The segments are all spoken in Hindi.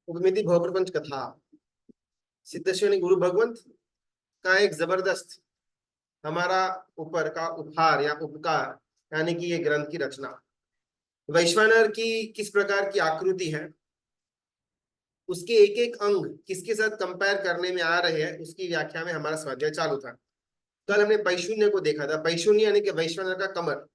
उपमिति भवप्रपंच कथा सिद्धेश्वरी गुरु भगवंत का एक जबरदस्त हमारा ऊपर का उपहार या उपकार, यानी कि ये ग्रंथ की रचना। वैश्वानर की किस प्रकार की आकृति है, उसके एक एक अंग किसके साथ कंपेयर करने में आ रहे हैं, उसकी व्याख्या में हमारा स्वाध्याय चालू था। कल हमने पैशून्य को देखा था। पैशून्य यानी कि वैश्वानर का कमर।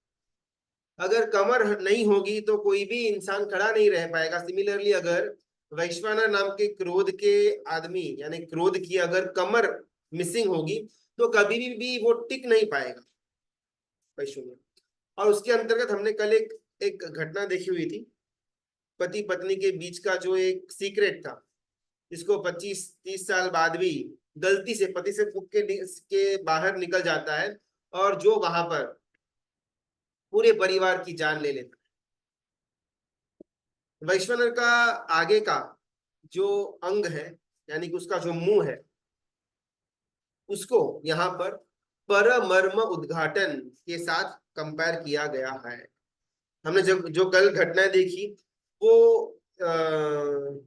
अगर कमर नहीं होगी तो कोई भी इंसान खड़ा नहीं रह पाएगा। सिमिलरली अगर वैश्वानर नाम के क्रोध के आदमी यानी क्रोध की अगर कमर मिसिंग होगी तो कभी भी वो टिक नहीं पाएगा पैशून्य। और उसके अंतर्गत हमने कल एक एक घटना देखी हुई थी, पति पत्नी के बीच का जो एक सीक्रेट था, जिसको 25-30 साल बाद भी गलती से पति से फूक के बाहर निकल जाता है और जो वहां पर पूरे परिवार की जान ले लेता है। वैश्वानर का आगे का जो अंग है, यानी कि उसका जो मुंह है, उसको यहाँ पर परमर्म उद्घाटन के साथ कंपेयर किया गया है। हमने जब जो कल घटनाएं देखी वो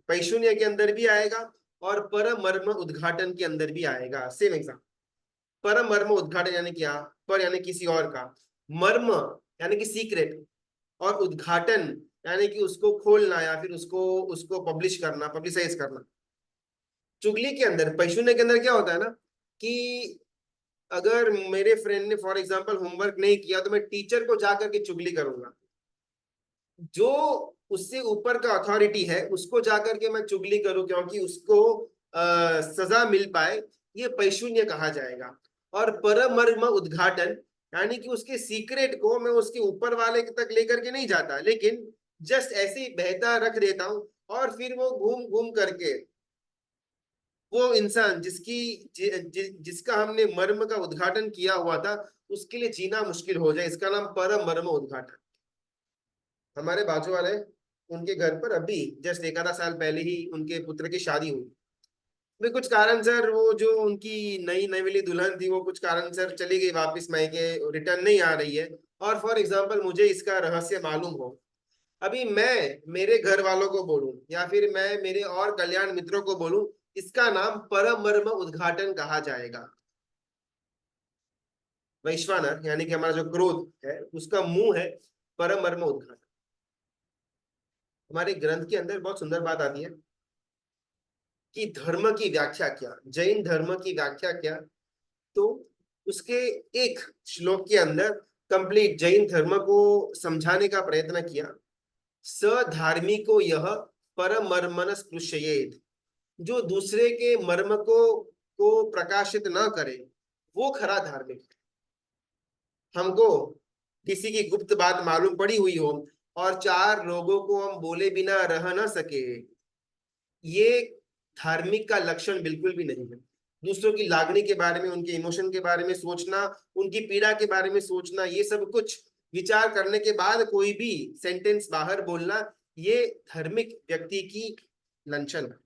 पैशून्य के अंदर भी आएगा और परमर्म उद्घाटन के अंदर भी आएगा। Same exam. परमर्म उद्घाटन यानी क्या? पर यानी किसी और का, मर्म यानी कि सीक्रेट, और उद्घाटन यानी कि उसको खोलना या फिर उसको उसको पब्लिश करना, पब्लिसाइज करना। चुगली के अंदर, पैशून्य के अंदर क्या होता है ना कि अगर मेरे फ्रेंड ने फॉर एग्जांपल होमवर्क नहीं किया तो मैं टीचर को जाकर के चुगली करूंगा। जो उससे ऊपर का अथॉरिटी है उसको जाकर के मैं चुगली करूं क्योंकि उसको सजा मिल पाए, ये पैशून्य कहा जाएगा। और परमर्म उद्घाटन यानी कि उसके सीक्रेट को मैं उसके ऊपर वाले तक लेकर के नहीं जाता, लेकिन जस्ट ऐसे ही बहता रख देता हूं और फिर वो घूम घूम करके वो इंसान जिसका हमने मर्म का उद्घाटन किया हुआ था उसके लिए जीना मुश्किल हो जाए, इसका नाम परम मर्म उद्घाटन। हमारे बाजू वाले, उनके घर पर अभी जस्ट एक आधा साल पहले ही उनके पुत्र की शादी हुई। वे कुछ कारण सर, वो जो उनकी नई नवेली दुल्हन थी वो कुछ कारण सर चली गई वापस मायके, रिटर्न नहीं आ रही है। और फॉर एग्जाम्पल मुझे इसका रहस्य मालूम हो, अभी मैं मेरे घर वालों को बोलूं या फिर मैं मेरे और कल्याण मित्रों को बोलूं, इसका नाम परम मर्म उद्घाटन कहा जाएगा। वैश्वानर यानी कि हमारा जो क्रोध है उसका मुंह है परम मर्म उद्घाटन। हमारे ग्रंथ के अंदर बहुत सुंदर बात आती है कि धर्म की व्याख्या क्या, जैन धर्म की व्याख्या क्या। तो उसके एक श्लोक के अंदर कंप्लीट जैन धर्म को समझाने का प्रयत्न किया। सधार्मिको यह परमर्मन स्पृशयेत, जो दूसरे के मर्म को प्रकाशित न करे वो खरा धार्मिक है। हमको किसी की गुप्त बात मालूम पड़ी हुई हो और चार लोगों को हम बोले बिना रह ना सके, ये धार्मिक का लक्षण बिल्कुल भी नहीं है। दूसरों की लागणी के बारे में, उनके इमोशन के बारे में सोचना, उनकी पीड़ा के बारे में सोचना, ये सब कुछ विचार करने के बाद कोई भी सेंटेंस बाहर बोलना, ये धार्मिक व्यक्ति की लक्षण है।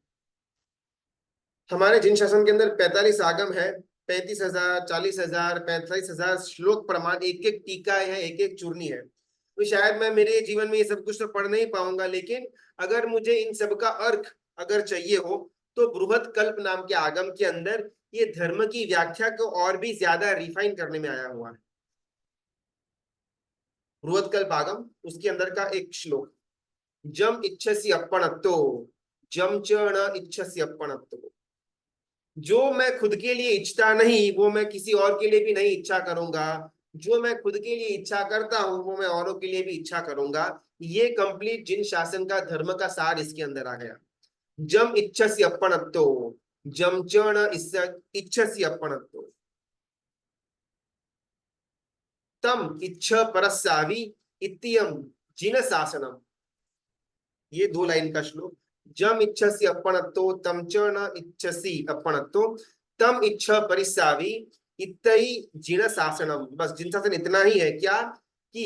हमारे जिन शासन के अंदर 45 आगम है, 35,000, 40,000, 45,000 श्लोक प्रमाण, एक एक टीका है, एक एक चूर्णी है। तो शायद मैं मेरे जीवन में ये सब कुछ तो पढ़ नहीं पाऊंगा, लेकिन अगर मुझे इन सब का अर्थ अगर चाहिए हो तो बृहत कल्प नाम के आगम के अंदर ये धर्म की व्याख्या को और भी ज्यादा रिफाइन करने में आया हुआ है। बृहत कल्प आगम, उसके अंदर का एक श्लोक, जम इच्छसी अपणत्तो, जम च न इच्छसी अपणत्तो। जो मैं खुद के लिए इच्छता नहीं वो मैं किसी और के लिए भी नहीं इच्छा करूंगा, जो मैं खुद के लिए इच्छा करता हूं वो मैं औरों के लिए भी इच्छा करूंगा। ये कंप्लीट जिन शासन का धर्म का सार इसके अंदर आ गया। जम इच्छसी अपनत्तो, जम चण इच्छसी अपनत्तो, तम इच्छ परस्सावी इत्यम जिन शासनम। ये दो लाइन का श्लोक। जम इच्छसी अपनत्तो तम च न इच्छसी अपनत्तो, तम इच्छ परिसावी इतई जिन शासनम। बस जिन शासन इतना ही है क्या कि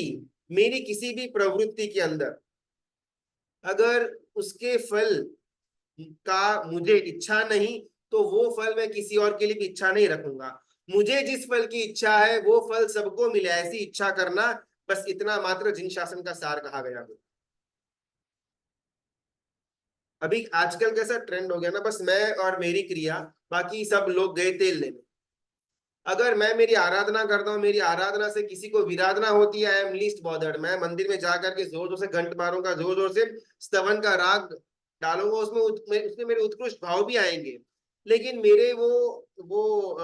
मेरी किसी भी प्रवृत्ति के अंदर अगर उसके फल का मुझे इच्छा नहीं तो वो फल मैं किसी और के लिए भी इच्छा नहीं रखूंगा। मुझे जिस फल की इच्छा है वो फल सबको मिले, ऐसी इच्छा करना, बस इतना मात्र जिन शासन का सार कहा गया हो। अभी आजकल कैसा ट्रेंड हो गया ना, बस मैं और मेरी क्रिया, बाकी सब लोग गए तेल लेने। अगर मैं मेरी आराधना करता हूँ, मेरी आराधना से किसी को विराधना होती है, आई एम लीस्ट बॉदर्ड। मैं मंदिर में जाकर के जोर जोर से घंट मारूंगा, जोर जोर से स्तवन का राग डालूंगा, उसमें मेरे उत्कृष्ट भाव भी आएंगे। लेकिन मेरे वो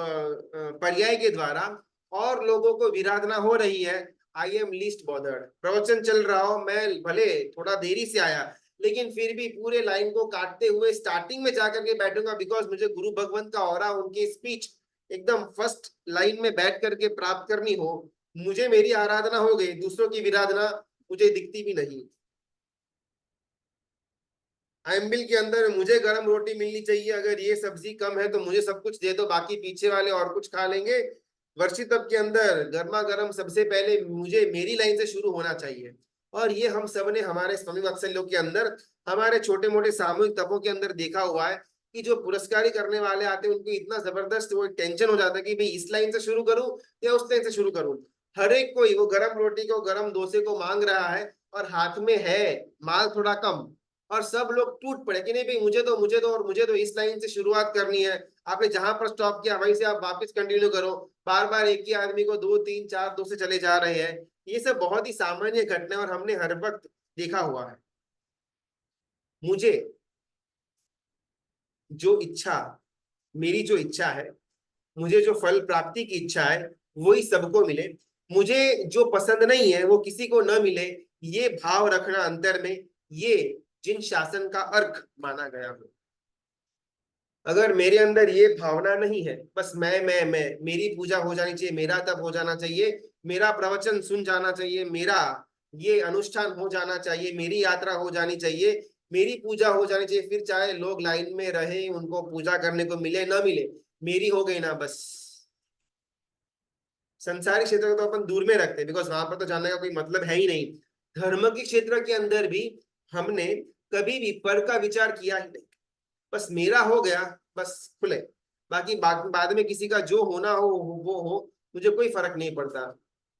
पर्याय के द्वारा और लोगों को विराधना हो रही है, आई एम लीस्ट बॉदर्ड। प्रवचन चल रहा हो, मैं भले थोड़ा देरी से आया, लेकिन फिर भी पूरे लाइन को काटते हुए स्टार्टिंग में जाकर के बैठूंगा, बिकॉज मुझे गुरु भगवंत का ऑरा, उनकी स्पीच एकदम फर्स्ट लाइन में बैठ करके प्राप्त करनी हो। मुझे मेरी आराधना हो गई, दूसरों की विराधना मुझे दिखती भी नहीं। एम्बिल के अंदर मुझे गरम रोटी मिलनी चाहिए, अगर ये सब्जी कम है तो मुझे सब कुछ दे दो, बाकी पीछे वाले और कुछ खा लेंगे। वर्षित तप के अंदर गर्मा गर्म सबसे पहले मुझे मेरी लाइन से शुरू होना चाहिए। और ये हम सब ने हमारे स्वामी वात्सल्यों के अंदर, हमारे छोटे मोटे सामूहिक तपों के अंदर देखा हुआ है कि जो पुरस्कारी करने वाले आते हैं उनको इतना जबरदस्त वो टेंशन हो जाता है कि भाई इस लाइन से शुरू करूं या उस लाइन से शुरू करूं। हर एक कोई वो गरम रोटी को, गरम डोसे को मांग रहा है, और हाथ में है माल थोड़ा कम, और सब लोग टूट पड़े कि नहीं भाई मुझे दो, मुझे दो, और मुझे तो इस लाइन से शुरुआत करनी है। आपने जहां पर स्टॉप किया वहीं से आप वापस कंटिन्यू करो। बार बार एक ही आदमी को दो तीन चार दो से चले जा रहे हैं। ये सब बहुत ही सामान्य घटना है और हमने हर वक्त देखा हुआ है। मुझे जो इच्छा, मेरी जो इच्छा है, मुझे जो फल प्राप्ति की इच्छा है, वही सबको मिले। मुझे जो पसंद नहीं है वो किसी को न मिले, ये भाव रखना अंतर में, ये जिन शासन का अर्थ माना गया हो। अगर मेरे अंदर ये भावना नहीं है, बस मैं मेरी पूजा हो जानी चाहिए, मेरा तप हो जाना चाहिए, मेरा प्रवचन सुन जाना चाहिए, मेरा ये अनुष्ठान हो जाना चाहिए, मेरी यात्रा हो जानी चाहिए, मेरी पूजा हो जानी चाहिए, फिर चाहे लोग लाइन में रहे, उनको पूजा करने को मिले ना मिले, मेरी हो गई ना बस। संसारी क्षेत्र को तो अपन दूर में रखते हैं, बिकॉज वहां पर तो जानने का कोई मतलब है ही नहीं। धर्म के क्षेत्र के अंदर भी हमने कभी भी पर का विचार किया ही नहीं। बस मेरा हो गया, बस खुले, बाकी बाद में किसी का जो होना हो वो हो, मुझे कोई फर्क नहीं पड़ता।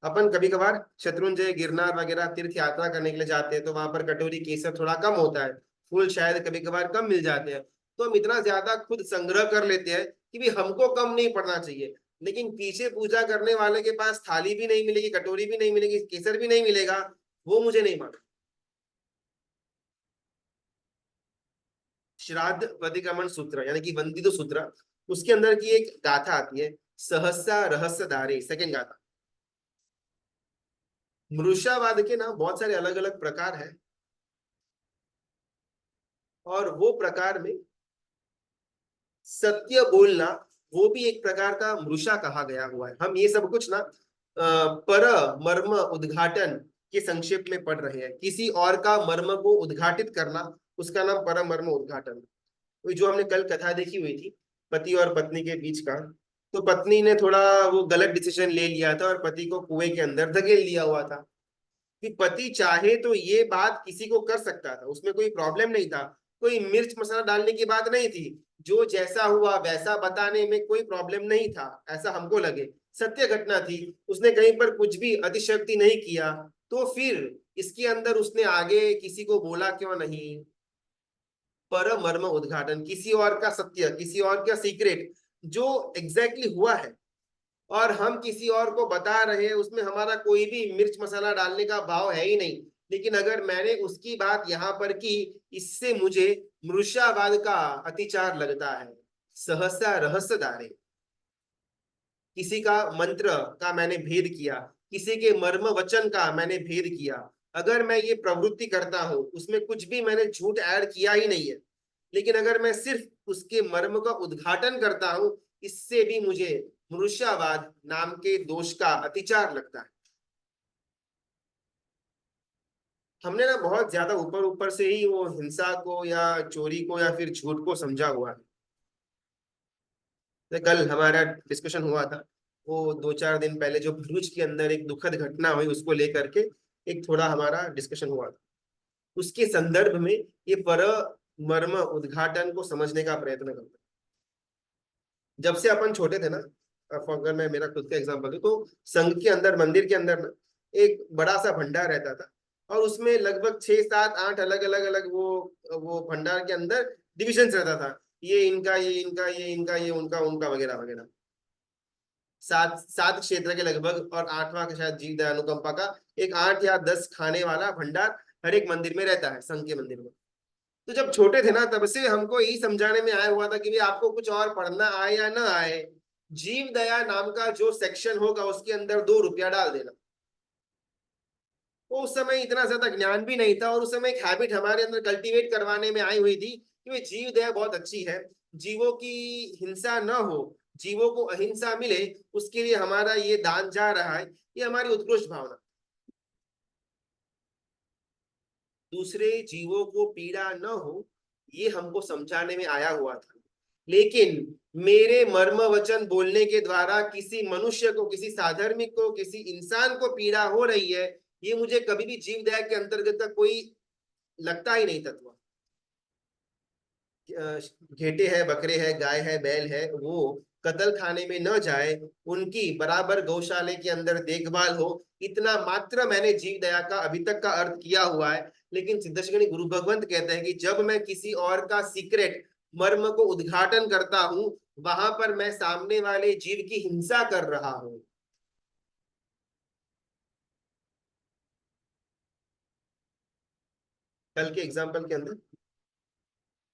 अपन कभी कभार शत्रुंजय, गिरनार वगैरह तीर्थ यात्रा करने के लिए जाते हैं, तो वहां पर कटोरी केसर थोड़ा कम होता है, फूल शायद कभी कभार कम मिल जाते हैं, तो हम इतना ज्यादा खुद संग्रह कर लेते हैं कि भी हमको कम नहीं पड़ना चाहिए। लेकिन पीछे पूजा करने वाले के पास थाली भी नहीं मिलेगी, कटोरी भी नहीं मिलेगी, केसर भी नहीं मिलेगा, वो मुझे नहीं मालूम। श्राद्ध प्रतिक्रमण सूत्र यानी कि वंदितो सूत्र, उसके अंदर की एक गाथा आती है, सहस्या रहस्य धारे, सेकंड गाथा। मृषावाद के ना बहुत सारे अलग अलग प्रकार है, और वो प्रकार में सत्य बोलना, वो भी एक प्रकार का मृषा कहा गया हुआ है। हम ये सब कुछ ना पर मर्म उद्घाटन के संक्षेप में पढ़ रहे हैं। किसी और का मर्म को उद्घाटित करना, उसका नाम परम मर्म उद्घाटन। वही जो हमने कल कथा देखी हुई थी, पति और पत्नी के बीच का, तो पत्नी ने थोड़ा वो गलत डिसीजन ले लिया था और पति को कुएं के अंदर धकेल दिया हुआ था। कि पति चाहे तो ये बात किसी को कर सकता था, उसमें कोई प्रॉब्लम नहीं था, कोई मिर्च मसाला डालने की बात नहीं थी, जो जैसा हुआ वैसा बताने में कोई प्रॉब्लम नहीं था, ऐसा हमको लगे, सत्य घटना थी, उसने कहीं पर कुछ भी अतिशयोक्ति नहीं किया, तो फिर इसके अंदर उसने आगे किसी को बोला क्यों नहीं। पर मर्म उद्घाटन, किसी और का सत्य, किसी और का सीक्रेट जो एग्जैक्टली exactly हुआ है, और हम किसी और को बता रहे हैं, उसमें हमारा कोई भी मिर्च मसाला डालने का भाव है ही नहीं। लेकिन अगर मैंने उसकी बात यहाँ पर की, इससे मुझे मृषावाद का अतिचार लगता है। सहसा रहस्य धारे, किसी का मंत्र का मैंने भेद किया, किसी के मर्म वचन का मैंने भेद किया, अगर मैं ये प्रवृत्ति करता हूं, उसमें कुछ भी मैंने झूठ ऐड किया ही नहीं है, लेकिन अगर मैं सिर्फ उसके मर्म का उद्घाटन करता हूं, इससे भी मुझे मनुष्यवाद नाम के दोष का अतिचार लगता है। हमने ना बहुत ज्यादा ऊपर ऊपर से ही वो हिंसा को या चोरी को या फिर झूठ को समझा हुआ है। तो कल हमारा डिस्कशन हुआ था, वो दो चार दिन पहले जो भरूच के अंदर एक दुखद घटना हुई, उसको लेकर के एक थोड़ा हमारा डिस्कशन हुआ था। उसके संदर्भ में ये पर मर्म उद्घाटन को समझने का प्रयत्न करते हैं। जब से अपन छोटे थे ना, अगर मैं मेरा खुद का एग्जांपल दूं, तो संघ के अंदर, मंदिर के अंदर ना एक बड़ा सा भंडार रहता था, और उसमें लगभग 6 7 8 अलग अलग अलग वो भंडार के अंदर डिविजन रहता था, ये इनका, ये इनका, ये इनका, ये उनका, उनका वगैरह वगैरह। 7 7 क्षेत्र के लगभग, और 8वां का शायद जीव दया अनुकंपा का एक 8 या 10 खाने वाला भंडार हर एक मंदिर में रहता है, संघ के मंदिर में। तो जब छोटे थे ना, तब से हमको यही समझाने में आया हुआ था कि भाई आपको कुछ और पढ़ना आए या ना आए, जीव दया नाम का जो सेक्शन होगा उसके अंदर 2 रुपया डाल देना। तो उस समय इतना ज्यादा ज्ञान भी नहीं था, और उस समय एक हैबिट हमारे अंदर कल्टीवेट करवाने में आई हुई थी कि भाई जीव दया बहुत अच्छी है, जीवों की हिंसा न हो, जीवों को अहिंसा मिले, उसके लिए हमारा ये दान जा रहा है, ये हमारी उत्कृष्ट भावना। दूसरे जीवों को पीड़ा न हो, ये हमको समझाने में आया हुआ था। लेकिन मेरे मर्म वचन बोलने के द्वारा किसी मनुष्य को, किसी साधर्मिक को, किसी इंसान को पीड़ा हो रही है, ये मुझे कभी भी जीव दया के अंतर्गत का कोई लगता ही नहीं तत्व। घेटे है, बकरे है, गाय है, बैल है, वो कत्ल खाने में न जाए, उनकी बराबर गौशाले के अंदर देखभाल हो, इतना मात्र मैंने जीव दया का अभी तक का अर्थ किया हुआ है। लेकिन सिद्धेश्वरी गुरु भगवंत कहते हैं कि जब मैं किसी और का सीक्रेट मर्म को उद्घाटन करता हूं, वहां पर मैं सामने वाले जीव की हिंसा कर रहा हूं। कल के एग्जाम्पल के अंदर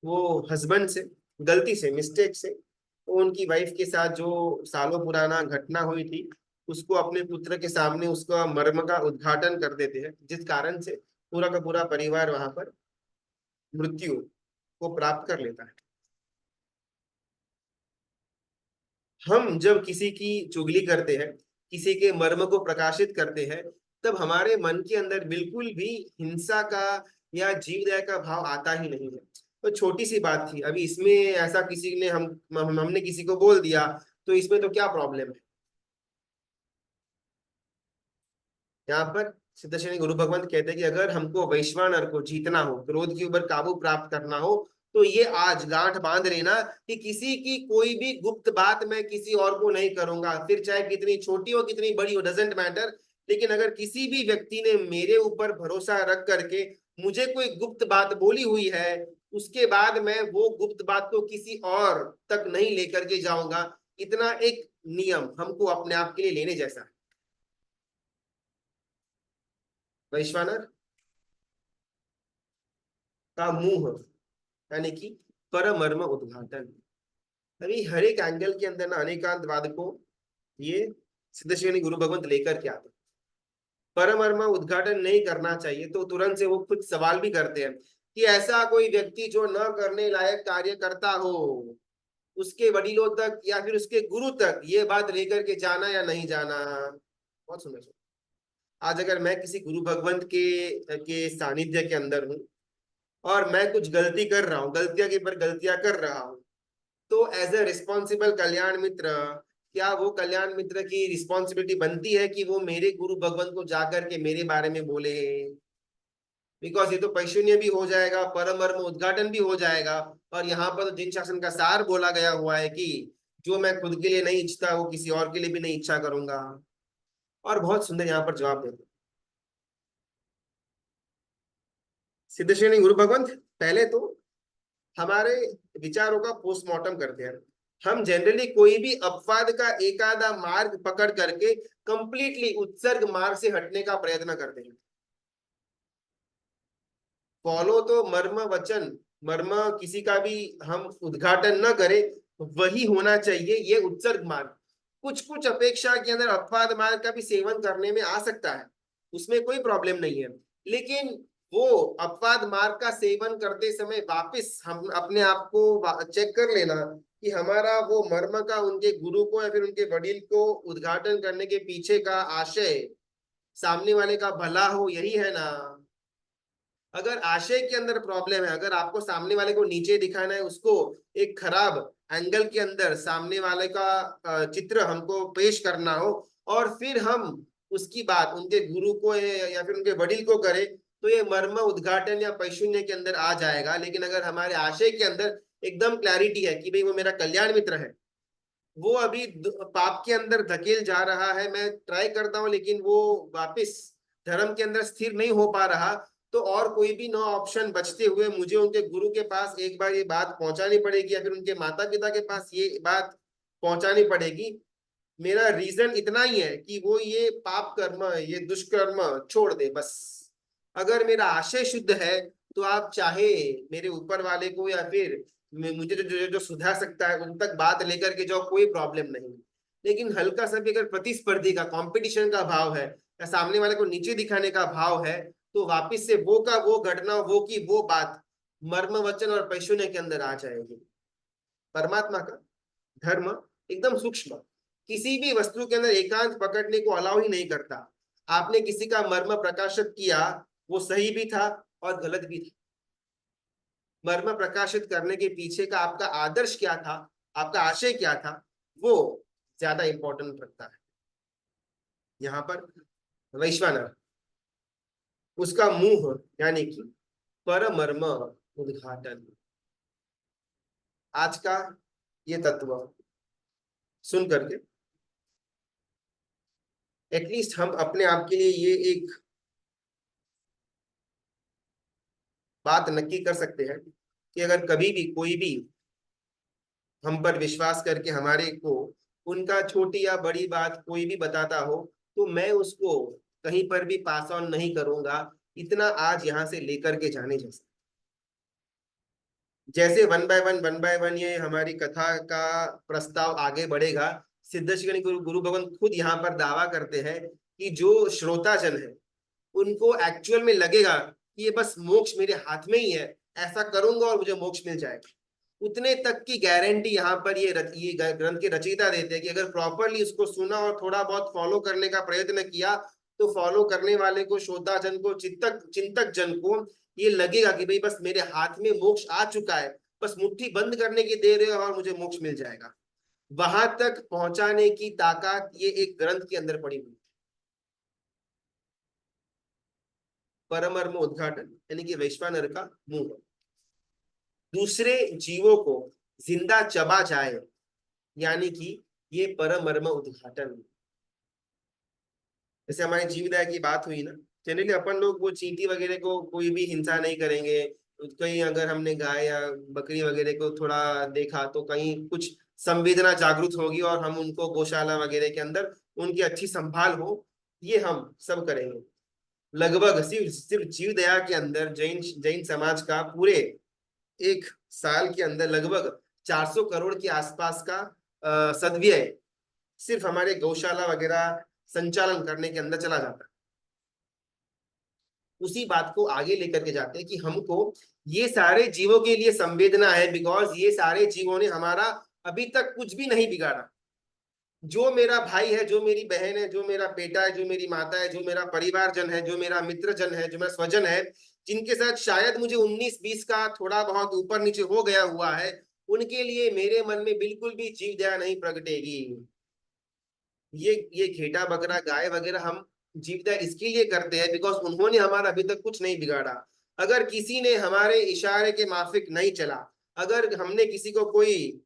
वो हस्बैंड से गलती से, मिस्टेक से, वो उनकी वाइफ के साथ जो सालों पुराना घटना हुई थी, उसको अपने पुत्र के सामने उसका मर्म का उद्घाटन कर देते हैं, जिस कारण से पूरा का पूरा परिवार वहां पर मृत्यु को प्राप्त कर लेता है। हम जब किसी की चुगली करते हैं, किसी के मर्म को प्रकाशित करते हैं, तब हमारे मन के अंदर बिल्कुल भी हिंसा का या जीव दया का भाव आता ही नहीं है। तो छोटी सी बात थी, अभी इसमें ऐसा किसी ने हमने किसी को बोल दिया, तो इसमें तो क्या प्रॉब्लम है। यहाँ पर सिद्धेश्वरी गुरु भगवंत कहते हैं कि अगर हमको वैश्वानर को जीतना हो, क्रोध के ऊपर काबू प्राप्त करना हो, तो ये आज गांठ बांध लेना कि किसी की कोई भी गुप्त बात मैं किसी और को नहीं करूंगा, फिर चाहे कितनी छोटी हो कितनी बड़ी हो, डजेंट मैटर। लेकिन अगर किसी भी व्यक्ति ने मेरे ऊपर भरोसा रख करके मुझे कोई गुप्त बात बोली हुई है, उसके बाद मैं वो गुप्त बात को किसी और तक नहीं लेकर के जाऊंगा। इतना एक नियम हमको अपने आप के लिए लेने जैसा है। वैश्वानर का मुंह, यानी कि परमर्म उद्घाटन। अभी हर एक एंगल के अंदर ना अनेकांतवाद को ये सिद्धेश्वरी गुरु भगवंत लेकर के आते। परमर्म उद्घाटन नहीं करना चाहिए, तो तुरंत से वो खुद सवाल भी करते हैं कि ऐसा कोई व्यक्ति जो न करने लायक कार्य करता हो, उसके वडीलों तक या फिर उसके गुरु तक ये बात लेकर के जाना या नहीं जाना। बहुत सुंदर। आज अगर मैं किसी गुरु भगवंत के सानिध्य के अंदर हूँ, और मैं कुछ गलती कर रहा हूँ, गलतियां के पर गलतियां कर रहा हूँ, तो एज ए रिस्पॉन्सिबल कल्याण मित्र, क्या वो कल्याण मित्र की रिस्पॉन्सिबिलिटी बनती है कि वो मेरे गुरु भगवंत को जाकर के मेरे बारे में बोले। बिकॉज ये तो पैशून्य भी हो जाएगा, परमर्म उद्घाटन भी हो जाएगा, और यहाँ पर तो जिन शासन का सार बोला गया हुआ है कि जो मैं खुद के लिए नहीं इच्छता वो किसी और के लिए भी नहीं इच्छा करूंगा। और बहुत सुंदर यहाँ पर जवाब देते सिद्धेश्वरी गुरु भगवंत। पहले तो हमारे विचारों का पोस्टमार्टम करते हैं। हम जनरली कोई भी अपवाद का एकादा मार्ग पकड़ करके कंप्लीटली उत्सर्ग मार्ग से हटने का प्रयत्न करते हैं। फॉलो तो मर्म वचन, मर्म किसी का भी हम उद्घाटन न करें, वही होना चाहिए ये उत्सर्ग मार्ग। कुछ कुछ अपेक्षा के अंदर अपवाद मार्ग का भी सेवन करने में आ सकता है, उसमें कोई प्रॉब्लम नहीं है। लेकिन वो अपवाद मार्ग का सेवन करते समय वापस हम अपने आप को चेक कर लेना कि हमारा वो मर्म का उनके गुरु को या फिर उनके वडील को उद्घाटन करने के पीछे का आशय सामने वाले का भला हो, यही है ना। अगर आशय के अंदर प्रॉब्लम है, अगर आपको सामने वाले को नीचे दिखाना है, उसको एक खराब एंगल के अंदर सामने वाले का चित्र हमको पेश करना हो, और फिर हम उसकी बात उनके गुरु को या फिर उनके वडील को करें, तो ये मर्म उद्घाटन या पैशून्य के अंदर आ जाएगा। लेकिन अगर हमारे आशय के अंदर एकदम क्लैरिटी है कि भाई वो मेरा कल्याण मित्र है, वो अभी पाप के अंदर धकेल जा रहा है, मैं ट्राई करता हूं लेकिन वो वापिस धर्म के अंदर स्थिर नहीं हो पा रहा, तो और कोई भी नो ऑप्शन बचते हुए मुझे उनके गुरु के पास एक बार ये बात पहुंचानी पड़ेगी, या फिर उनके माता पिता के पास ये बात पहुंचानी पड़ेगी। मेरा रीजन इतना ही है कि वो ये पाप कर्म, ये दुष्कर्म छोड़ दे बस। अगर मेरा आशय शुद्ध है तो आप चाहे मेरे ऊपर वाले को या फिर मुझे जो सुधार सकता है उन तक बात लेकर के जाओ, कोई प्रॉब्लम नहीं। लेकिन हल्का सा भी अगर प्रतिस्पर्धी का, कंपटीशन का भाव है, या सामने वाले को नीचे दिखाने का भाव है, तो वापिस से वो का वो घटना, वो की वो बात मर्म वचन और पैशुन्य के अंदर आ जाएगी। परमात्मा का धर्म एकदम सूक्ष्म, किसी भी वस्तु के अंदर एकांत पकड़ने को अलाउ ही नहीं करता। आपने किसी का मर्म प्रकाशित किया, वो सही भी था और गलत भी था। मर्म प्रकाशित करने के पीछे का आपका आदर्श क्या था, आपका आशय क्या था, वो ज्यादा इंपॉर्टेंट रखता है। यहाँ पर वैश्वानर, उसका मुंह यानी कि परमर्म उद्घाटन। आज का ये तत्व सुन करके एटलीस्ट हम अपने आप के लिए ये एक बात नक्की कर सकते हैं कि अगर कभी भी कोई भी हम पर विश्वास करके हमारे को उनका छोटी या बड़ी बात कोई भी बताता हो, तो मैं उसको कहीं पर भी पास ऑन नहीं करूंगा। इतना आज यहां से लेकर के जाने जैसा, जैसे वन बाय वन ये हमारी कथा का प्रस्ताव आगे बढ़ेगा, सिद्धेश्वरी गुरु भगवान खुद यहाँ पर दावा करते हैं कि जो श्रोता जन है उनको एक्चुअल में लगेगा कि ये बस मोक्ष मेरे हाथ में ही है, ऐसा करूंगा और मुझे मोक्ष मिल जाएगा। उतने तक की गारंटी यहाँ पर ये ग्रंथ के रचयिता देते हैं कि अगर प्रॉपरली उसको सुना और थोड़ा बहुत फॉलो करने का प्रयत्न किया, तो फॉलो करने वाले को, श्रोता जन को, चिंतक जन को ये लगेगा कि भाई बस मेरे हाथ में मोक्ष आ चुका है, बस मुट्ठी बंद करने की देर है और मुझे मोक्ष मिल जाएगा। वहां तक पहुंचाने की ताकत ये एक ग्रंथ के अंदर पड़ी हुई। परमर्म उद्घाटन यानी कि वैश्वानर का मुंह दूसरे जीवों को जिंदा चबा जाए, यानी कि ये परमर्म उद्घाटन। जैसे हमारी जीवदया की बात हुई ना, जनरली अपन लोग वो चींटी वगैरह को कोई भी हिंसा नहीं करेंगे। कहीं अगर हमने गाय या बकरी वगैरह को थोड़ा देखा तो कहीं कुछ संवेदना जागृत होगी और हम उनको गौशाला वगैरह के अंदर उनकी अच्छी संभाल हो, ये हम सब करेंगे। लगभग सिर्फ सिर्फ जीव दया के अंदर जैन जैन समाज का पूरे एक साल के अंदर लगभग 400 करोड़ के आसपास का सद्व्यय सिर्फ हमारे गौशाला वगैरह संचालन करने के अंदर चला जाता है। उसी बात को आगे लेकर के जाते हैं कि हमको ये सारे जीवों के लिए संवेदना है, बिकॉज ये सारे जीवों ने हमारा अभी तक कुछ भी नहीं बिगाड़ा। जो मेरा भाई है, जो मेरी बहन है, जो मेरा बेटा है, जो मेरी माता है, जो मेरा परिवार जन है, जो मेरा मित्र जन है, जो मेरा स्वजन है, जिनके साथ शायद मुझे 19-20 का थोड़ा बहुत ऊपर नीचे हो गया हुआ है, उनके लिए मेरे मन में बिल्कुल भी जीव दया नहीं प्रगटेगी। ये घेटा बकरा गाय वगैरह हम जीवदया इसके लिए करते हैं बिकॉज उन्होंने हमारा अभी तक कुछ नहीं बिगाड़ा। अगर किसी ने हमारे इशारे के माफिक नहीं चला, अगर हमने किसी को कोई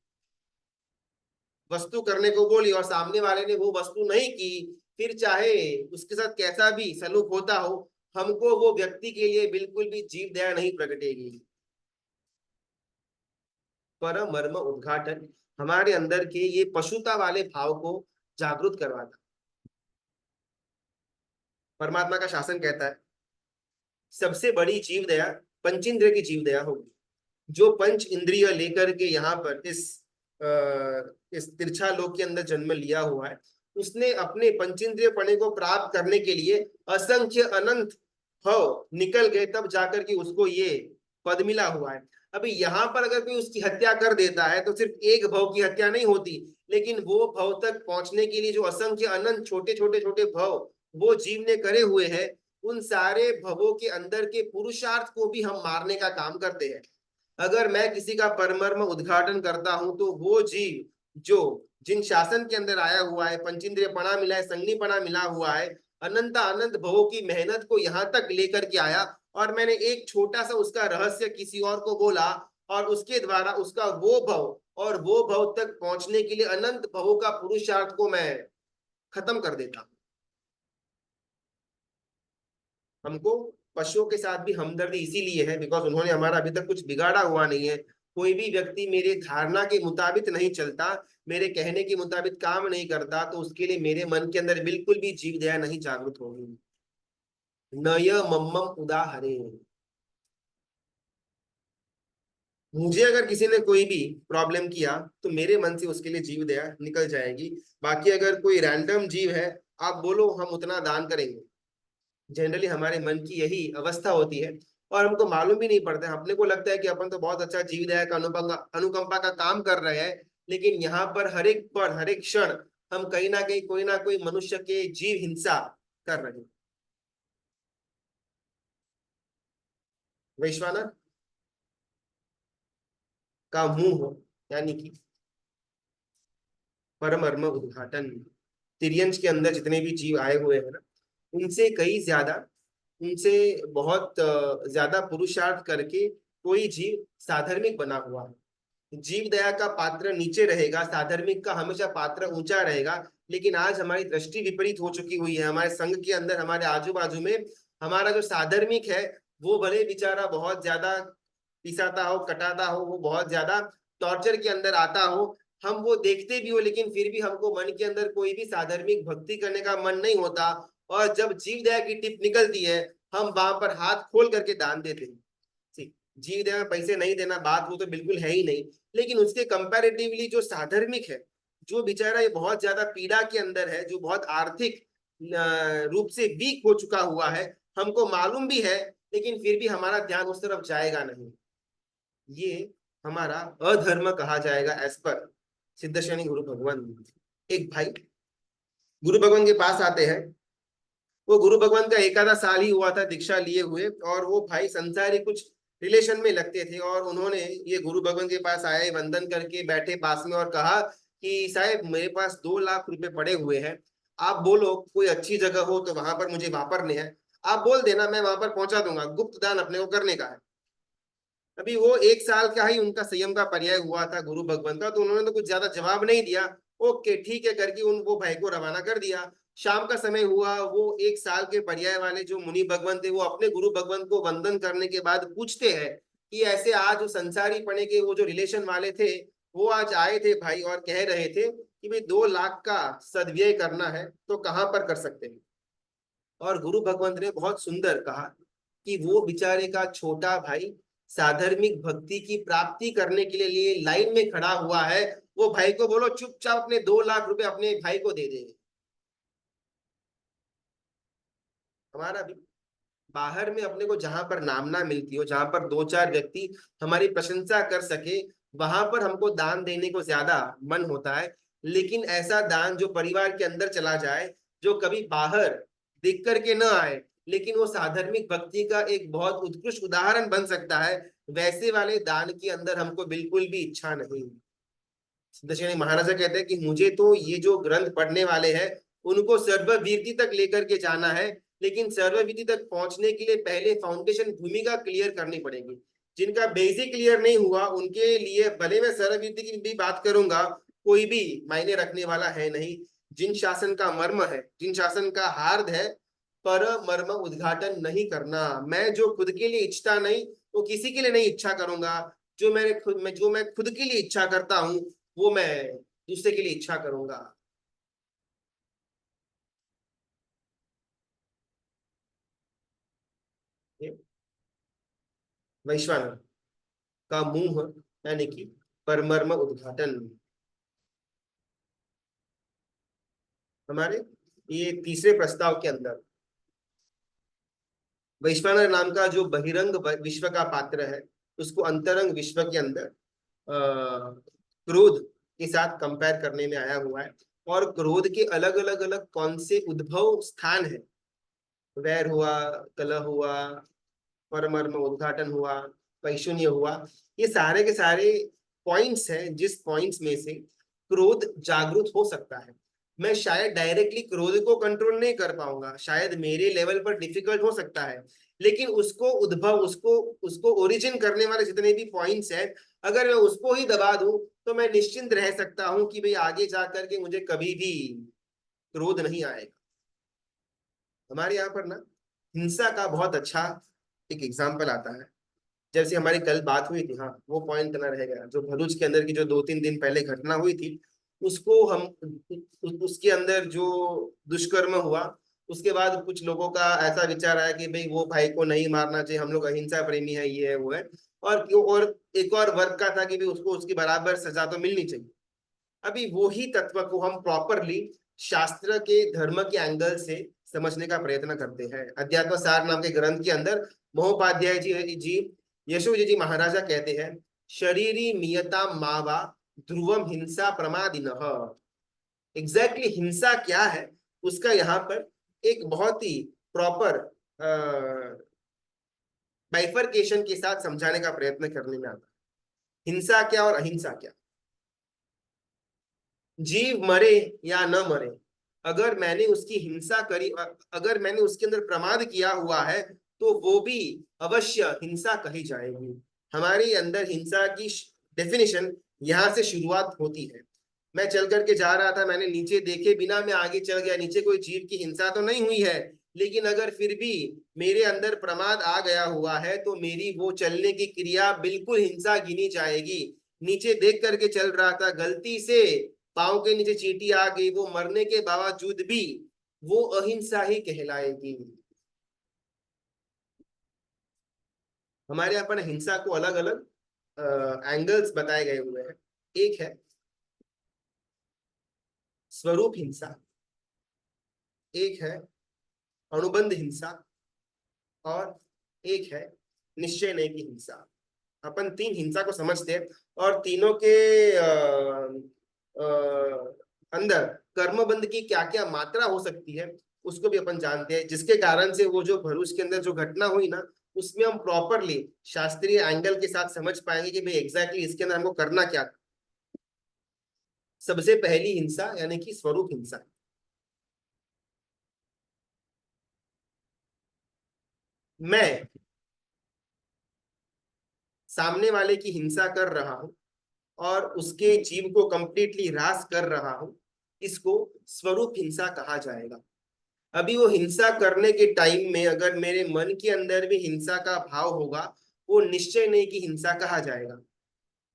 वस्तु करने को बोली और सामने वाले ने वो वस्तु नहीं की, फिर चाहे उसके साथ कैसा भी सलूक होता हो, हमको वो व्यक्ति के लिए बिल्कुल भी जीव दया नहीं प्रकटेगी। परम मर्म उद्घाटन हमारे अंदर के ये पशुता वाले भाव को जागृत करवाता। परमात्मा का शासन कहता है सबसे बड़ी जीव दया पंचेंद्रिय की जीव दया होगी। जो पंच इंद्रिय लेकर के यहाँ पर इस तिरछा लोक के अंदर जन्म लिया हुआ है, उसने अपने पंचेंद्रिय पने को प्राप्त करने के लिए असंख्य अनंत भव निकल गए, तब जाकर के उसको ये पद मिला हुआ है। अभी यहाँ पर अगर कोई उसकी हत्या कर देता है तो सिर्फ एक भव की हत्या नहीं होती, लेकिन वो भव तक पहुंचने के लिए जो असंख्य अनंत छोटे छोटे छोटे भव वो जीव ने करे हुए हैं, उन सारे भवों के अंदर के पुरुषार्थ को भी हम मारने का काम करते हैं। अगर मैं किसी का परमर्म उद्घाटन करता हूं तो वो जीव जो जिन शासन के अंदर आया हुआ है, पंचेंद्रिय पणा मिला है, संगनी पणा मिला हुआ है, अनंत अनंत भवों की मेहनत को यहाँ तक लेकर के आया, और मैंने एक छोटा सा उसका रहस्य किसी और को बोला, और उसके द्वारा उसका वो भव और वो भव तक पहुंचने के लिए अनंत भवों का पुरुषार्थ को मैं खत्म कर देता हूं। हमको पशुओं के साथ भी हमदर्दी इसीलिए है बिकॉज उन्होंने हमारा अभी तक कुछ बिगाड़ा हुआ नहीं है। कोई भी व्यक्ति मेरे धारणा के मुताबिक नहीं चलता, मेरे कहने के मुताबिक काम नहीं करता, तो उसके लिए मेरे मन के अंदर बिल्कुल भी जीव दया नहीं जागृत होगी। नय मम्मम उदाहरे। मुझे अगर किसी ने कोई भी प्रॉब्लम किया तो मेरे मन से उसके लिए जीव दया निकल जाएगी। बाकी अगर कोई रैंडम जीव है, आप बोलो हम उतना दान करेंगे, जनरली हमारे मन की यही अवस्था होती है। और हमको मालूम भी नहीं पड़ता है, अपने को लगता है कि अपन तो बहुत अच्छा जीव दया का अनुकंपा का काम कर रहे हैं, लेकिन यहाँ पर हर एक पल हर एक क्षण हम कहीं ना कोई मनुष्य के जीव हिंसा कर रहे हैं। वैश्वानर का मुंह यानी कि परमर्म उद्घाटन। तिर्यंश के अंदर जितने भी जीव आए हुए हैं ना, उनसे कई ज्यादा, उनसे बहुत ज्यादा पुरुषार्थ करके कोई जीव साधर्मिक बना हुआ है। जीव दया का पात्र नीचे रहेगा, साधर्मिक का हमेशा पात्र ऊंचा रहेगा। लेकिन आज हमारी दृष्टि विपरीत हो चुकी हुई है, हमारे संघ के अंदर हमारे आजू बाजू में हमारा जो साधर्मिक है वो भले बेचारा बहुत ज्यादा पिसाता हो, कटाता हो, वो बहुत ज्यादा टॉर्चर के अंदर आता हो, हम वो देखते भी हो, लेकिन फिर भी हमको मन के अंदर कोई भी साधर्मिक भक्ति करने का मन नहीं होता। और जब जीव दया की टिप निकलती है, हम वहां पर हाथ खोल करके दान देते हैं। जीव दया में पैसे नहीं देना बात वो तो बिल्कुल है ही नहीं, लेकिन उसके कंपैरेटिवली जो साधर्मिक है, जो बेचारा ये बहुत ज्यादा पीड़ा के अंदर है, जो बहुत आर्थिक रूप से वीक हो चुका हुआ है, हमको मालूम भी है, लेकिन फिर भी हमारा ध्यान उस तरफ जाएगा नहीं, ये हमारा अधर्म कहा जाएगा एज पर सिद्धशनि गुरु भगवान। एक भाई गुरु भगवान के पास आते हैं। वो गुरु भगवान का एकाधा साल ही हुआ था दीक्षा लिए हुए, और वो भाई संसारी कुछ रिलेशन में लगते थे, और उन्होंने ये गुरु भगवान के पास आए, वंदन करके बैठे पास में और कहा कि साहब मेरे पास 2 लाख रुपए पड़े हुए हैं, आप बोलो कोई अच्छी जगह हो तो वहां पर मुझे वापरने हैं, आप बोल देना मैं वहां पर पहुंचा दूंगा, गुप्त दान अपने को करने का है। अभी वो 1 साल का ही उनका संयम का पर्याय हुआ था गुरु भगवान का, तो उन्होंने तो कुछ ज्यादा जवाब नहीं दिया। ओके ठीक है करके उन वो भाई को रवाना कर दिया। शाम का समय हुआ, वो 1 साल के पर्याय वाले जो मुनि भगवान थे वो अपने गुरु भगवान को वंदन करने के बाद पूछते हैं कि ऐसे आज जो संसारी पने के वो जो रिलेशन वाले थे, वो आज आए थे भाई और कह रहे थे कि भाई 2 लाख का सदव्यय करना है तो कहाँ पर कर सकते हैं। और गुरु भगवंत ने बहुत सुंदर कहा कि वो बेचारे का छोटा भाई साधर्मिक भक्ति की प्राप्ति करने के लिए लाइन में खड़ा हुआ है, वो भाई को बोलो चुपचाप अपने 2 लाख रुपए अपने भाई को दे देंगे। हमारा भी बाहर में अपने को जहां पर नामना मिलती हो, जहां पर 2 4 व्यक्ति हमारी प्रशंसा कर सके, वहां पर हमको दान देने को ज्यादा मन होता है। लेकिन ऐसा दान जो परिवार के अंदर चला जाए, जो कभी बाहर दिख करके न आए, लेकिन वो साधर्मिक भक्ति का एक बहुत उत्कृष्ट उदाहरण बन सकता है, वैसे वाले दान के अंदर हमको बिल्कुल भी इच्छा नहीं। दक्षिणी महाराजा कहते हैं कि मुझे तो ये जो ग्रंथ पढ़ने वाले हैं उनको सर्ववीरति तक लेकर के जाना है, लेकिन सर्ववीरति तक पहुंचने के लिए पहले फाउंडेशन भूमिका क्लियर करनी पड़ेगी। जिनका बेसिक क्लियर नहीं हुआ उनके लिए भले मैं सर्ववीरति की भी बात करूंगा, कोई भी मायने रखने वाला है नहीं। जिन शासन का मर्म है, जिन शासन का हार्द है, पर मर्म उद्घाटन नहीं करना। मैं जो खुद के लिए इच्छता नहीं, वो किसी के लिए नहीं इच्छा करूंगा। जो मैं खुद के लिए इच्छा करता हूँ, वो मैं दूसरे के लिए इच्छा करूंगा। वैश्वानर का मुंह यानी कि परमर्म उद्घाटन। हमारे ये तीसरे प्रस्ताव के अंदर वैश्वानर नाम का जो बहिरंग विश्व का पात्र है, उसको अंतरंग विश्व के अंदर क्रोध के साथ कंपेयर करने में आया हुआ है। और क्रोध के अलग कौन से उद्भव स्थान है, वैर हुआ, कलह हुआ, परमर्म उद्घाटन हुआ, पैशून्य हुआ, ये सारे के सारे पॉइंट्स हैं जिस पॉइंट्स में से क्रोध जागृत हो सकता है। मैं शायद डायरेक्टली क्रोध को कंट्रोल नहीं कर पाऊंगा, शायद मेरे लेवल पर डिफिकल्ट हो सकता है, लेकिन उसको उद्भव, उसको उसको ओरिजिन करने वाले जितने भी पॉइंट्स हैं, अगर मैं उसको ही दबा दूं तो मैं निश्चिंत रह सकता हूं कि भाई आगे जा करके मुझे कभी भी क्रोध नहीं आएगा। हमारे यहाँ पर ना हिंसा का बहुत अच्छा एक एग्जाम्पल आता है। जैसे हमारी कल बात हुई थी, हाँ वो पॉइंट ना रहेगा, जो भरूच के अंदर की जो 2-3 दिन पहले घटना हुई थी, उसको हम उसके अंदर जो दुष्कर्म हुआ, उसके बाद कुछ लोगों का ऐसा विचार आया कि भाई वो भाई को नहीं मारना चाहिए, हम लोग अहिंसा प्रेमी है, ये है वो है। और एक और वर्ग का था कि भाई उसको उसकी बराबर सजा तो मिलनी चाहिए। अभी वो ही तत्व को हम प्रॉपरली शास्त्र के धर्म के एंगल से समझने का प्रयत्न करते हैं। अध्यात्म सार नाम के ग्रंथ के अंदर महोपाध्याय जी यशोजी जी महाराजा कहते हैं, शरीरी नियता मावा ध्रुवम हिंसा प्रमादिनः। एग्जैक्टली हिंसा क्या है, उसका यहाँ पर एक बहुत ही प्रॉपर बाइफरकेशन के साथ समझाने का प्रयत्न करने में आता है। हिंसा क्या और अहिंसा क्या। जीव मरे या न मरे, अगर मैंने उसकी हिंसा करी, अगर मैंने उसके अंदर प्रमाद किया हुआ है, तो वो भी अवश्य हिंसा कही जाएगी। हमारे अंदर हिंसा की डेफिनेशन यहां से शुरुआत होती है। मैं चल करके जा रहा था, मैंने नीचे देखे बिना मैं आगे चल गया, नीचे कोई जीव की हिंसा तो नहीं हुई है, लेकिन अगर फिर भी मेरे अंदर प्रमाद आ गया हुआ है, तो मेरी वो चलने की क्रिया बिल्कुल हिंसा गिनी जाएगी। नीचे देख करके चल रहा था, गलती से पांव के नीचे चींटी आ गई, वो मरने के बावजूद भी वो अहिंसा ही कहलाएगी। हमारे यहाँ पर हिंसा को अलग अलग एंगल्स बताए गए हुए हैं। एक है स्वरूप हिंसा, एक है अनुबंध हिंसा, और एक है निश्चय नहीं की हिंसा। अपन तीन हिंसा को समझते हैं, और तीनों के अंदर कर्मबंध की क्या क्या मात्रा हो सकती है उसको भी अपन जानते हैं, जिसके कारण से वो जो भरूच के अंदर जो घटना हुई ना, उसमें हम प्रॉपरली शास्त्रीय एंगल के साथ समझ पाएंगे कि भाई एग्जैक्टली इसके अंदर हमको करना क्या था। सबसे पहली हिंसा यानी कि स्वरूप हिंसा। मैं सामने वाले की हिंसा कर रहा हूं और उसके जीव को कंप्लीटली ह्रास कर रहा हूं, इसको स्वरूप हिंसा कहा जाएगा। अभी वो हिंसा करने के टाइम में अगर मेरे मन के अंदर भी हिंसा का भाव होगा, वो निश्चय नहीं की हिंसा कहा जाएगा।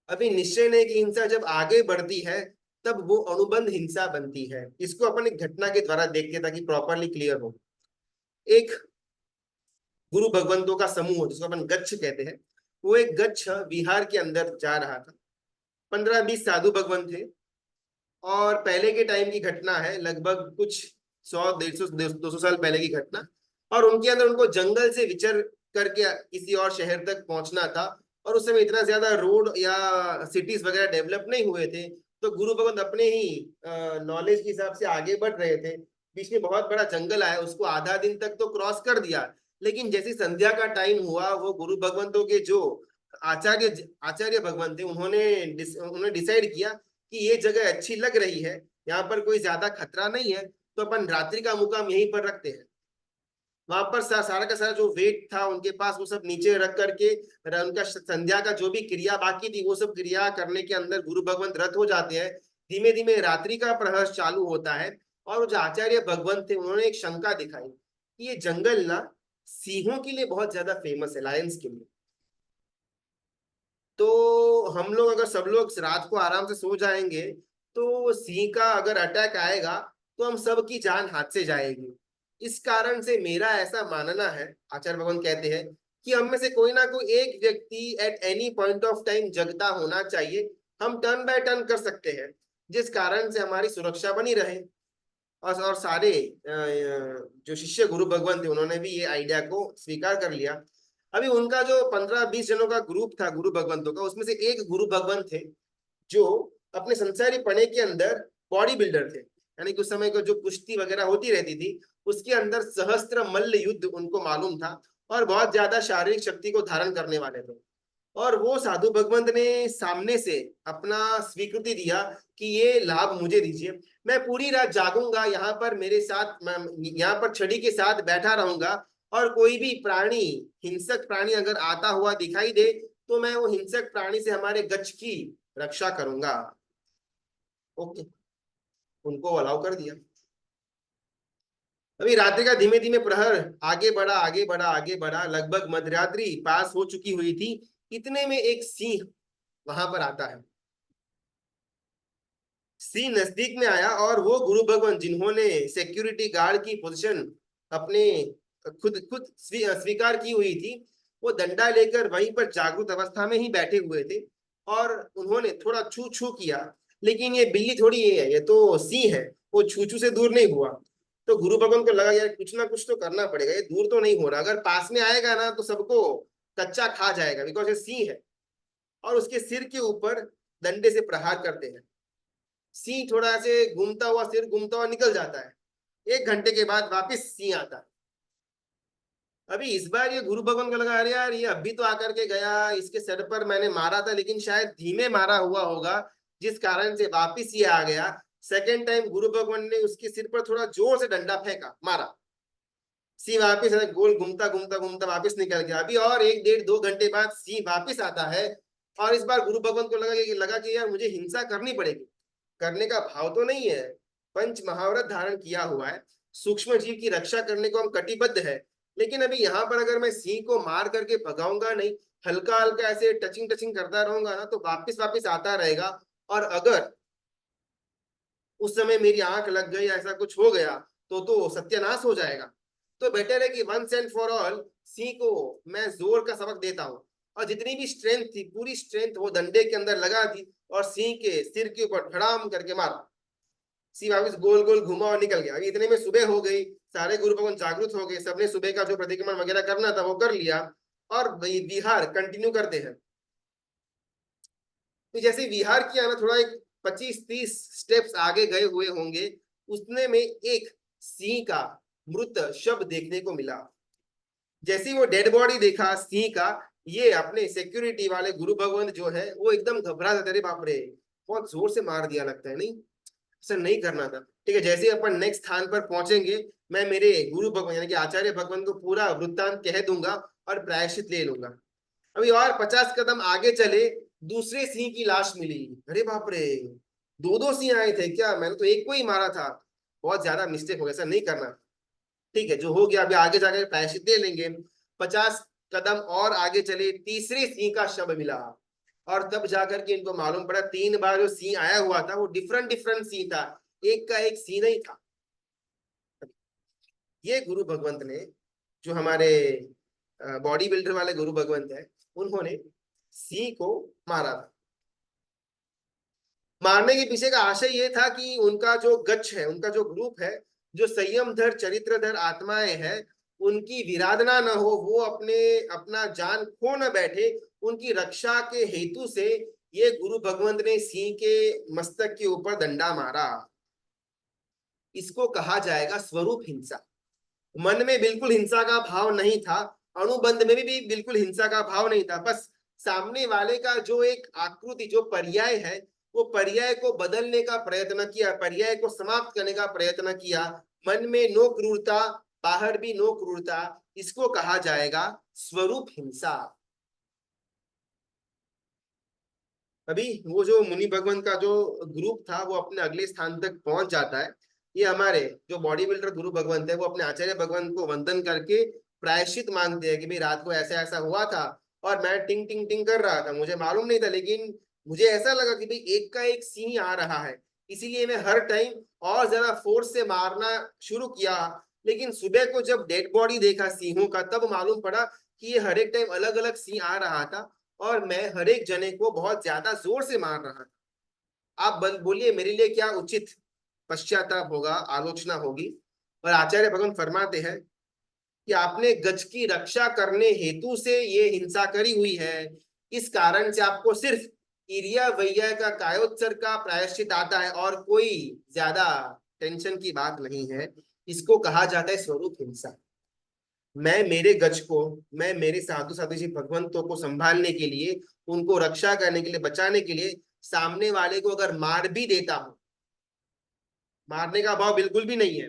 अभी निश्चय नहीं की हिंसा जब आगे बढ़ती है, तब वो अनुबंध हिंसा बनती है। इसको अपन एक घटना के द्वारा देखते हैं ताकि प्रॉपरली क्लियर हो। एक गुरु भगवंतों का समूह जिसको अपन गच्छ कहते हैं, वो एक गच्छ बिहार के अंदर जा रहा था। 15-20 साधु भगवंत थे, और पहले के टाइम की घटना है, लगभग कुछ 100-150-200 साल पहले की घटना। और उनके अंदर उनको जंगल से विचर करके किसी और शहर तक पहुंचना था, और उस समय इतना ज्यादा रोड या सिटीज वगैरह डेवलप नहीं हुए थे। तो गुरु भगवंत अपने ही नॉलेज के हिसाब से आगे बढ़ रहे थे। बीच में बहुत बड़ा जंगल आया, उसको आधा दिन तक तो क्रॉस कर दिया, लेकिन जैसे संध्या का टाइम हुआ, वो गुरु भगवंतों के जो आचार्य आचार्य भगवान थे, उन्होंने डिसाइड किया कि ये जगह अच्छी लग रही है, यहाँ पर कोई ज्यादा खतरा नहीं है, तो अपन रात्रि का मुकाम यहीं पर रखते हैं। वहां पर सारा का सारा जो वेट था उनके पास, वो सब नीचे रख करके उनका संध्या का जो भी क्रिया बाकी थी, वो सब क्रिया करने के अंदर गुरु भगवंत रत हो जाते हैं। धीमे धीमे रात्रि का प्रहर चालू होता है, और जो आचार्य भगवंत थे उन्होंने एक शंका दिखाई कि ये जंगल ना सिंहों के लिए बहुत ज्यादा फेमस है, लायंस के लिए। तो हम लोग अगर सब लोग रात को आराम से सो जाएंगे, तो सिंह का अगर अटैक आएगा, तो हम सब की जान हाथ से जाएगी। इस कारण से मेरा ऐसा मानना है, आचार्य भगवान कहते हैं, कि हम में से कोई ना कोई एक व्यक्ति at any point of time जगता होना चाहिए। हम टर्न बाय टर्न कर सकते हैं, जिस कारण से हमारी सुरक्षा बनी रहे। और सारे जो शिष्य गुरु भगवान थे, उन्होंने भी ये आइडिया को स्वीकार कर लिया। अभी उनका जो 15-20 जनों का ग्रुप था गुरु भगवंतों का, उसमें से एक गुरु भगवंत थे जो अपने संसारी पढ़े के अंदर बॉडी बिल्डर थे, यानी कि उस समय को जो कुश्ती वगैरह होती रहती थी, उसके अंदर सहस्त्र मल्ल युद्ध उनको मालूम था, और बहुत ज्यादा शारीरिक शक्ति को धारण करने वाले थे। और वो साधु भगवंत ने सामने से अपना स्वीकृति दिया कि ये लाभ मुझे दीजिए, मैं पूरी रात जागूंगा यहाँ पर, मेरे साथ मैं यहाँ पर छड़ी के साथ बैठा रहूंगा, और कोई भी प्राणी, हिंसक प्राणी अगर आता हुआ दिखाई दे, तो मैं वो हिंसक प्राणी से हमारे गच्छ की रक्षा करूंगा। ओके, उनको अलाउ कर दिया। अभी रात्रि का धीमे धीमे प्रहर आगे बढ़ा, आगे बढ़ा, आगे बढ़ा, लगभग मध्यरात्रि पास हो चुकी हुई थी। इतने में एक सिंह वहां पर आता है। सिंह नजदीक में आया और वो गुरु भगवान जिन्होंने सिक्योरिटी गार्ड की पोजीशन अपने खुद खुद स्वीकार की हुई थी, वो डंडा लेकर वहीं पर जागृत अवस्था में ही बैठे हुए थे। और उन्होंने थोड़ा छू छू किया, लेकिन ये बिल्ली थोड़ी ये है, ये तो सिंह है, वो छू छू से दूर नहीं हुआ। तो गुरु भगवान को लगा यार कुछ ना कुछ तो करना पड़ेगा, ये दूर तो नहीं हो रहा, अगर पास में आएगा ना तो सबको कच्चा खा जाएगा, बिकॉज ये सिंह है। और उसके सिर के ऊपर डंडे से प्रहार करते हैं। सिंह थोड़ा से घूमता हुआ, सिर घूमता हुआ निकल जाता है। 1 घंटे के बाद वापिस सिंह आता है। अभी इस बार ये गुरु भगवान को लगा, अरे यार ये अभी तो आकर के गया, इसके सर पर मैंने मारा था लेकिन शायद धीमे मारा हुआ होगा, जिस कारण से वापिस ये आ गया। सेकेंड टाइम गुरु भगवान ने उसके सिर पर थोड़ा जोर से डंडा फेंका, मारा। सिंह वापिस गोल घूमता घूमता घूमता वापिस निकल गया। अभी और 1 डेढ़ 2 घंटे बाद सिंह वापिस आता है। और इस बार गुरु भगवान को लगा कि यार मुझे हिंसा करनी पड़ेगी। करने का भाव तो नहीं है, पंच महाव्रत धारण किया हुआ है, सूक्ष्म जीव की रक्षा करने को हम कटिबद्ध है। लेकिन अभी यहाँ पर अगर मैं सिंह को मार करके भगाऊंगा नहीं, हल्का हल्का ऐसे टचिंग टचिंग करता रहूंगा ना, तो वापिस वापिस आता रहेगा। और अगर उस समय मेरी आंख लग गई, ऐसा कुछ हो गया तो सत्यानाश हो जाएगा। तो बेटर है कि once and for all Singh को मैं जोर का सबक देता हूँ। और जितनी भी स्ट्रेंथ थी, पूरी स्ट्रेंथ वो डंडे के अंदर लगा दी और सिंह के सिर के ऊपर धड़ाम करके मारा। सिंह वापिस गोल गोल घुमा और निकल गया। इतने में सुबह हो गई, सारे गुरु भगवान जागृत हो गए, सबने सुबह का जो प्रतिक्रमण वगैरह करना था वो कर लिया और विहार कंटिन्यू करते हैं। तो जैसे विहार किया ना, थोड़ा एक 25-30 स्टेप्स आगे गए हुए होंगे, उतने में एक सिंह का मृत शव देखने को मिला। जैसे ही वो डेड बॉडी देखा सिंह का, ये अपने सिक्योरिटी वाले गुरु भगवान जो है वो एकदम घबरा जाते, अरे बाप रे, बहुत जोर से मार दिया लगता है, नहीं ऐसा नहीं करना था। ठीक है, जैसे ही अपन नेक्स्ट स्थान पर पहुंचेंगे, मैं मेरे गुरु भगवान यानी कि आचार्य भगवान को पूरा वृत्तांत कह दूंगा और प्रायश्चित ले लूंगा। अभी और 50 कदम आगे चले, दूसरे सिंह की लाश मिली। अरे बाप रे, दो दो सिंह आए थे क्या, मैंने तो एक को ही मारा था, बहुत ज्यादा मिस्टेक हो गया, ऐसा नहीं करना। ठीक है, जो हो गया अभी आगे जाकर प्रायश्चित दे लेंगे। 50 कदम और आगे चले, तीसरे सिंह का शव मिला। और तब जाकर के इनको मालूम पड़ा 3 बार जो सिंह आया हुआ था वो डिफरेंट डिफरेंट सिंह था, एक का एक सिंह नहीं था। ये गुरु भगवंत ने, जो हमारे बॉडी बिल्डर वाले गुरु भगवंत है, उन्होंने सिंह को मारा था। मारने के पीछे का आशय ये था कि उनका जो गच्छ है, उनका जो ग्रुप है, जो संयमधर चरित्रधर आत्माएं हैं, उनकी विराधना न हो, वो अपने अपना जान खो न बैठे, उनकी रक्षा के हेतु से ये गुरु भगवंत ने सिंह के मस्तक के ऊपर डंडा मारा। इसको कहा जाएगा स्वरूप हिंसा। मन में बिल्कुल हिंसा का भाव नहीं था, अनुबंध में भी बिल्कुल हिंसा का भाव नहीं था, बस सामने वाले का जो एक आकृति, जो पर्याय है, वो पर्याय को बदलने का प्रयत्न किया, पर्याय को समाप्त करने का प्रयत्न किया। मन में नो क्रूरता, बाहर भी नो क्रूरता, इसको कहा जाएगा स्वरूप हिंसा। अभी वो जो मुनि भगवान का जो ग्रुप था वो अपने अगले स्थान तक पहुंच जाता है। ये हमारे जो बॉडी बिल्डर गुरु भगवंत है वो अपने आचार्य भगवान को वंदन करके प्रायश्चित मांगते हैं कि भाई रात को ऐसा ऐसा हुआ था और मैं टिंग टिंग टिंग कर रहा था, मुझे मालूम नहीं था, लेकिन मुझे ऐसा लगा कि भाई एक का एक सिंह आ रहा है, इसीलिए मैं हर टाइम और ज्यादा फोर्स से मारना शुरू किया। लेकिन सुबह को जब डेड बॉडी देखा सिंहों का, तब मालूम पड़ा कि ये हर एक टाइम अलग अलग सिंह आ रहा था और मैं हर एक जने को बहुत ज्यादा जोर से मार रहा था। आप बोलिए मेरे लिए क्या उचित पश्चाताप होगा, आलोचना होगी। और आचार्य भगवान फरमाते हैं कि आपने गज की रक्षा करने हेतु से ये हिंसा करी हुई है, इस कारण से आपको सिर्फ इरिया वैया का कायोत्सर्ग का प्रायश्चित आता है और कोई ज्यादा टेंशन की बात नहीं है। इसको कहा जाता है स्वरूप हिंसा। मैं मेरे गज को, मैं मेरे साधु साधु जी भगवंतों को संभालने के लिए, उनको रक्षा करने के लिए, बचाने के लिए सामने वाले को अगर मार भी देता हूं, मारने का भाव बिल्कुल भी नहीं है,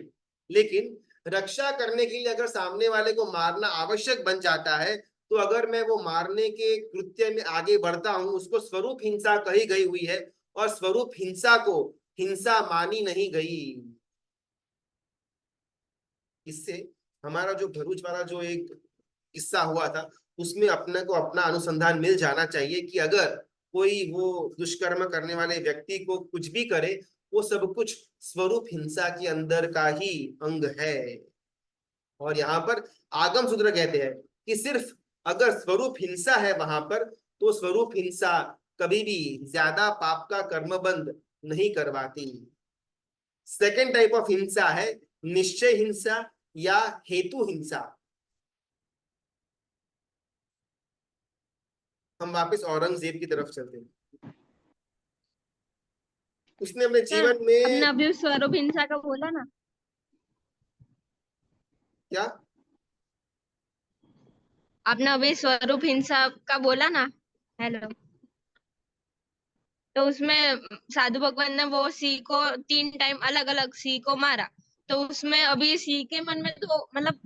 लेकिन रक्षा करने के लिए अगर सामने वाले को मारना आवश्यक बन जाता है, तो अगर मैं वो मारने के कृत्य में आगे बढ़ता हूं, उसको स्वरूप हिंसा कही गई हुई है। और स्वरूप हिंसा को हिंसा मानी नहीं गई। इससे हमारा जो भरूच वाला जो एक किस्सा हुआ था, उसमें अपने को अपना अनुसंधान मिल जाना चाहिए कि अगर कोई वो दुष्कर्म करने वाले व्यक्ति को कुछ भी करे, वो सब कुछ स्वरूप हिंसा के अंदर का ही अंग है। और यहाँ पर आगम सूत्र कहते हैं कि सिर्फ अगर स्वरूप हिंसा है वहां पर, तो स्वरूप हिंसा कभी भी ज्यादा पाप का कर्मबंध नहीं करवाती। सेकेंड टाइप ऑफ हिंसा है निश्चय हिंसा या हेतु हिंसा। हम वापस औरंगजेब की तरफ चलते हैं। उसने अपने सर जीवन में आपने अभी स्वरूप हिंसा का बोला ना, क्या आपने अभी स्वरूप हिंसा का बोला ना, हेलो, तो उसमें साधु भगवान ने वो सी को 3 टाइम अलग अलग सी को मारा। तो उसमें अभी सी के मन में तो मतलब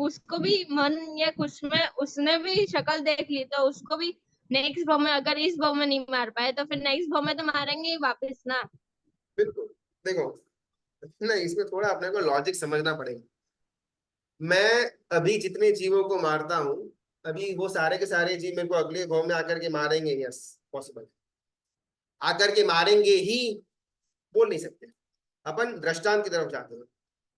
उसको भी मन या कुछ में उसने भी शक्ल देख ली, तो उसको भी नेक्स्ट भाव में, अगर इस भाव में नहीं मार पाए तो फिर नेक्स्ट भाव में तो मारेंगे ही वापस ना। बिल्कुल। देखो, नहीं, इसमें थोड़ा अपने को लॉजिक समझना पड़ेगा। मैं अभी जितने जीवों को मारता हूं, अभी वो सारे के सारे जीव मेरे को अगले भाव में आकर के मारेंगे? Yes, possible. आकर के मारेंगे ही, बोल नहीं सकते। अपन दृष्टांत की तरफ जाते हैं।